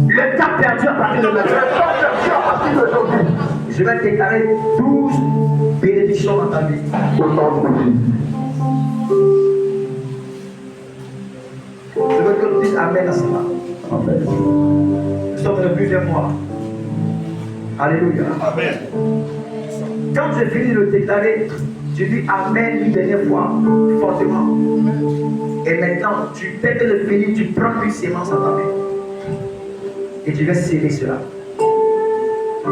Le temps perdu à partir de maintenant. Je vais déclarer 12 bénédictions dans ta vie. Je veux que tu dises Amen à cela. Amen. Nous sommes le plusieurs mois. Alléluia. Amen. Quand j'ai fini de le déclarer, je dis Amen une dernière fois, fortement. Et maintenant, dès que le finir, tu prends une sémence en ta main. Et tu vas sceller cela.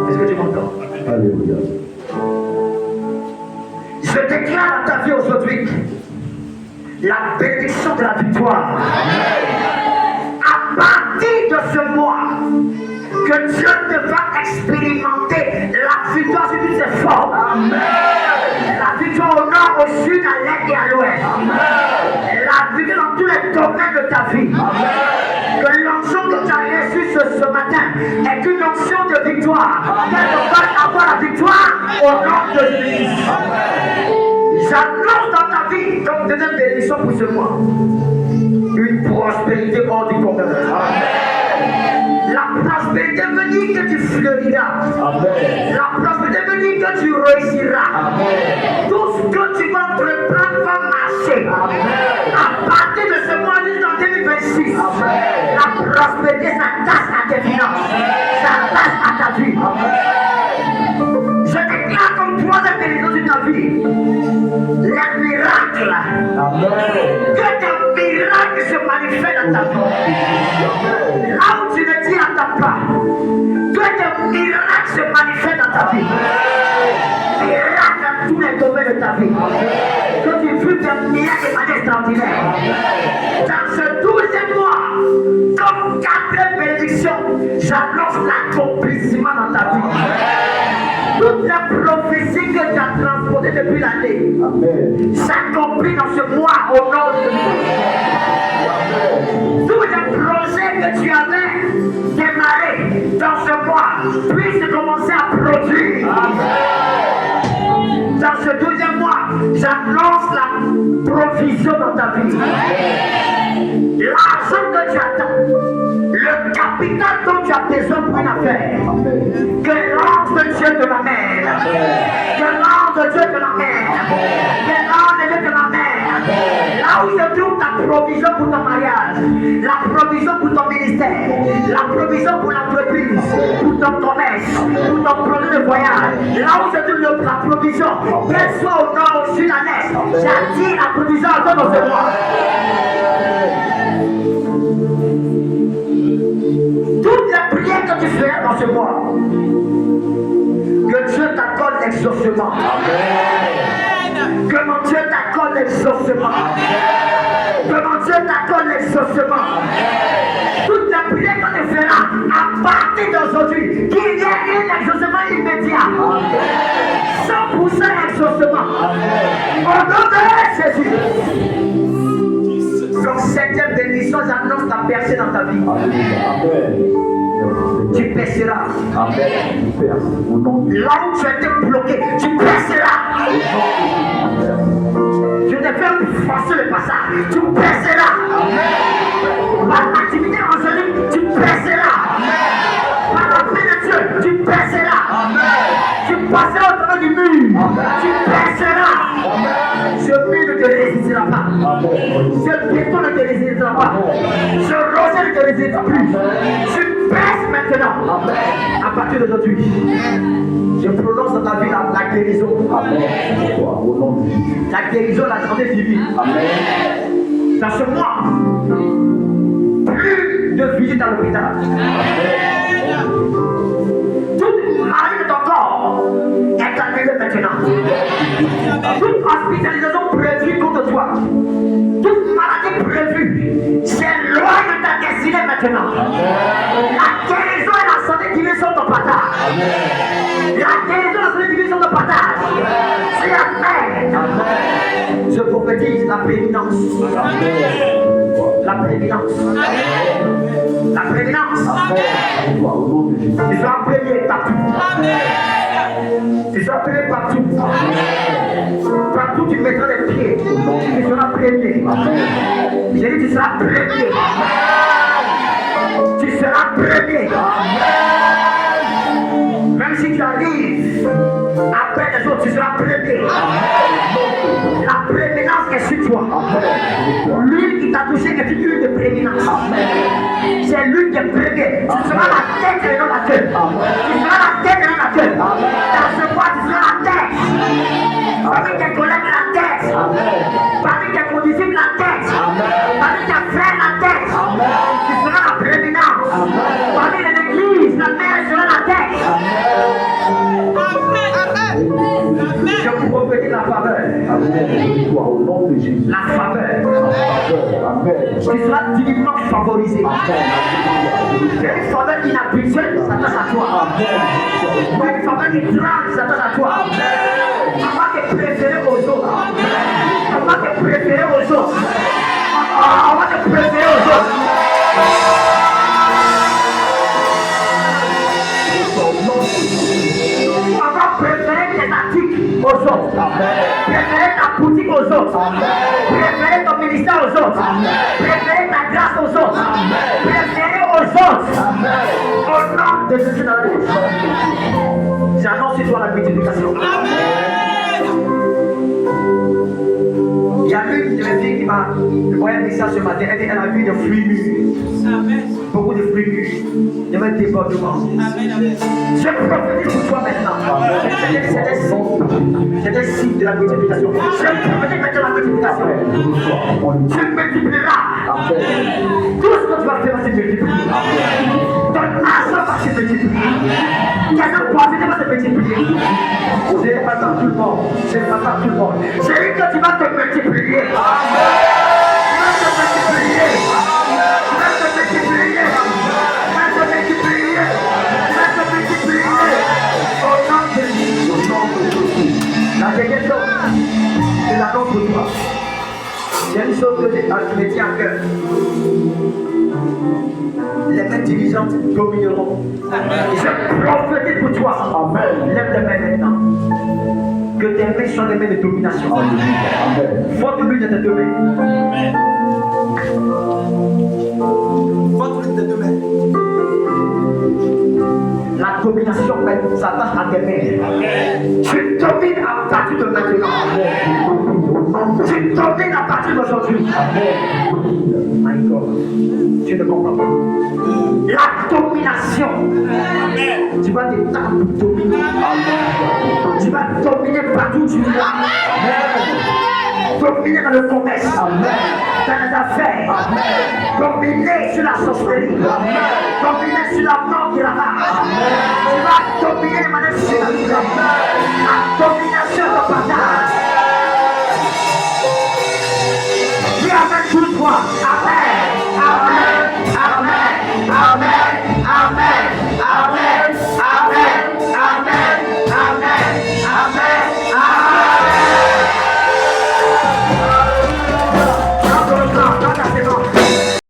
Est-ce que tu m'entends? Alléluia. Je déclare à ta vie aujourd'hui la bénédiction de la victoire. À partir de ce mois, que Dieu te va expérimenter la victoire sur toutes ses formes. La victoire au nord, au sud, à l'est et à l'ouest. La victoire dans tous les domaines de ta vie. Que l'onction que tu as reçue ce matin est une onction de victoire. Qu'elle va avoir la victoire au nom de Jésus. J'annonce dans ta vie, comme deuxième bénédiction pour ce mois, une prospérité hors du commun. La prospérité veut dire que tu fleuriras. La prospérité veut dire que tu réussiras. Tout ce que tu vas entreprendre va marcher. À partir de ce mois jusqu'en 2026, la prospérité s'attache à tes finances, s'attache à ta vie. Je déclare comme troisième bénédiction de ta vie les miracles. Que tes miracles se manifestent dans ta vie. Là où tu ne t'y attends pas, que tes miracles se manifestent dans ta vie. Miracles dans tous les domaines de ta vie. Que tu vis des miracles de manière extraordinaire. Dans ce 12e mois, comme quatrième bénédiction, j'annonce l'accomplissement dans ta vie. Toute la prophétie que tu as transportée depuis l'année s'accomplit dans ce mois au nom de Dieu. Tous les projets que tu avais démarrés dans ce mois puissent commencer à produire. Dans ce 12e mois, j'annonce la provision dans ta vie. L'argent que tu attends, le capital dont tu as besoin pour une affaire, que l'ange de Dieu te l'amène. Que l'ange de Dieu te l'amène. Que l'ange de Dieu te l'amène. Là où se trouve ta provision pour ton mariage, la provision pour ton ministère, la provision pour l'entreprise, pour ton commerce, pour ton projet de voyage, là où se trouve la provision, qu'elle soit au nord, au sud, à l'est, j'attire la provision à toi dans ce mois. Toutes les prières que tu feras dans ce mois, que Dieu t'accorde l'exaucement. Que mon Dieu t'accorde l'exaucement. Que mon Dieu t'accorde l'exaucement. Toute la prière qu'on te fera à partir d'aujourd'hui, qu'il y ait un exaucement immédiat. 100% exaucement. Au nom de Jésus. Donc, septième bénédiction, j'annonce ta percée dans ta vie. Tu perceras. Là où tu as été bloqué, tu perceras. Je te fais forcer le passage. Tu perceras. Par l'activité angélique, tu perceras. Par la paix de Dieu, tu perceras. Tu passeras au travers du mur. Tu perceras. Ce mur ne te résistera pas. Ce béton ne te résistera pas. Ce rocher ne te résistera plus. Tu perces maintenant. À partir d'aujourd'hui, je prononce dans ta vie la guérison. La guérison, la santé divine. Dans ce mois, plus de visite à l'hôpital. Toute maladie de ton corps est annulée maintenant. Toute hospitalisation prévue contre toi, toute maladie prévue, c'est loin de ta destinée maintenant. La guérison et la santé divine sont ton partage. La guérison et la santé divine sont ton partage. C'est la paix. Je prophétise la prééminence. La prééminence. La prééminence. Tu seras premier partout. Tu seras premier partout. Partout tu mettras les pieds. Tu seras premier. J'ai dit tu seras premier. Tu seras premier. Même si tu arrives après les autres, tu seras premier. La prééminence est sur toi. L'huile qui t'a touché est une huile de prééminence. C'est l'huile qui est premier. Tu seras la tête et non la queue. Tu seras la tête et non la queue. Dans ce mois, tu seras la tête. Parmi tes collègues, la tête. Parmi tes condisciples, la tête. Parmi tes frères, la tête. Tu seras la prééminence. Parmi les églises, la mère sera la tête. Je vous prophétise la faveur. La faveur. Tu seras divinement favorisé. Une faveur inhabituelle s'attache à toi. Une faveur étrange s'attache à toi. On va te préférer aux autres. On va te préférer aux autres. On va te préférer aux autres. On va préférer tes articles aux autres. Préférer ta boutique aux autres. Préférer ton ministère aux autres. Préférer ta grâce aux autres. Préférer aux autres. Au nom de Jésus dans la vie. J'annonce sur toi la multiplication. Il y a une de mes filles qui m'a envoyé un message ce matin. Elle dit qu'elle a vu des fruits mûrs. Beaucoup de fruits mûrs. Il y avait un débordement. Je prophétise pour toi maintenant. C'est des signes de la multiplication. Je prophétise maintenant la multiplication. Tu multiplieras. Tout ce que tu vas faire va se multiplier. Ton argent va se multiplier. Tes opportunités vont se multiplier. Je n'ai pas tout le monde. Je n'ai pas tout le monde. J'ai dit que tu vas te multiplier. Tu vas te multiplier. Tu vas te multiplier. La dernière chose, c'est l'annonce pour toi. Il y a une chose que je me tiens à cœur. Les mains dirigeantes domineront. Je prophétise pour toi. Lève les mains maintenant. Que tes mains soient des mains de domination. Votre but de tes deux mains. Votre but de tes deux mains. La domination s'attache à tes mains. Tu domines à partir de maintenant. Tu domines à partir d'aujourd'hui. My God. Tu ne comprends pas. La domination. Tu vas dominer. Tu vas dominer partout où tu vas. Dominer dans le commerce. Dans les affaires. Dominer sur la sorcellerie. Dominer sur la mort qui la rage. Tu vas dominer de manière surnaturelle.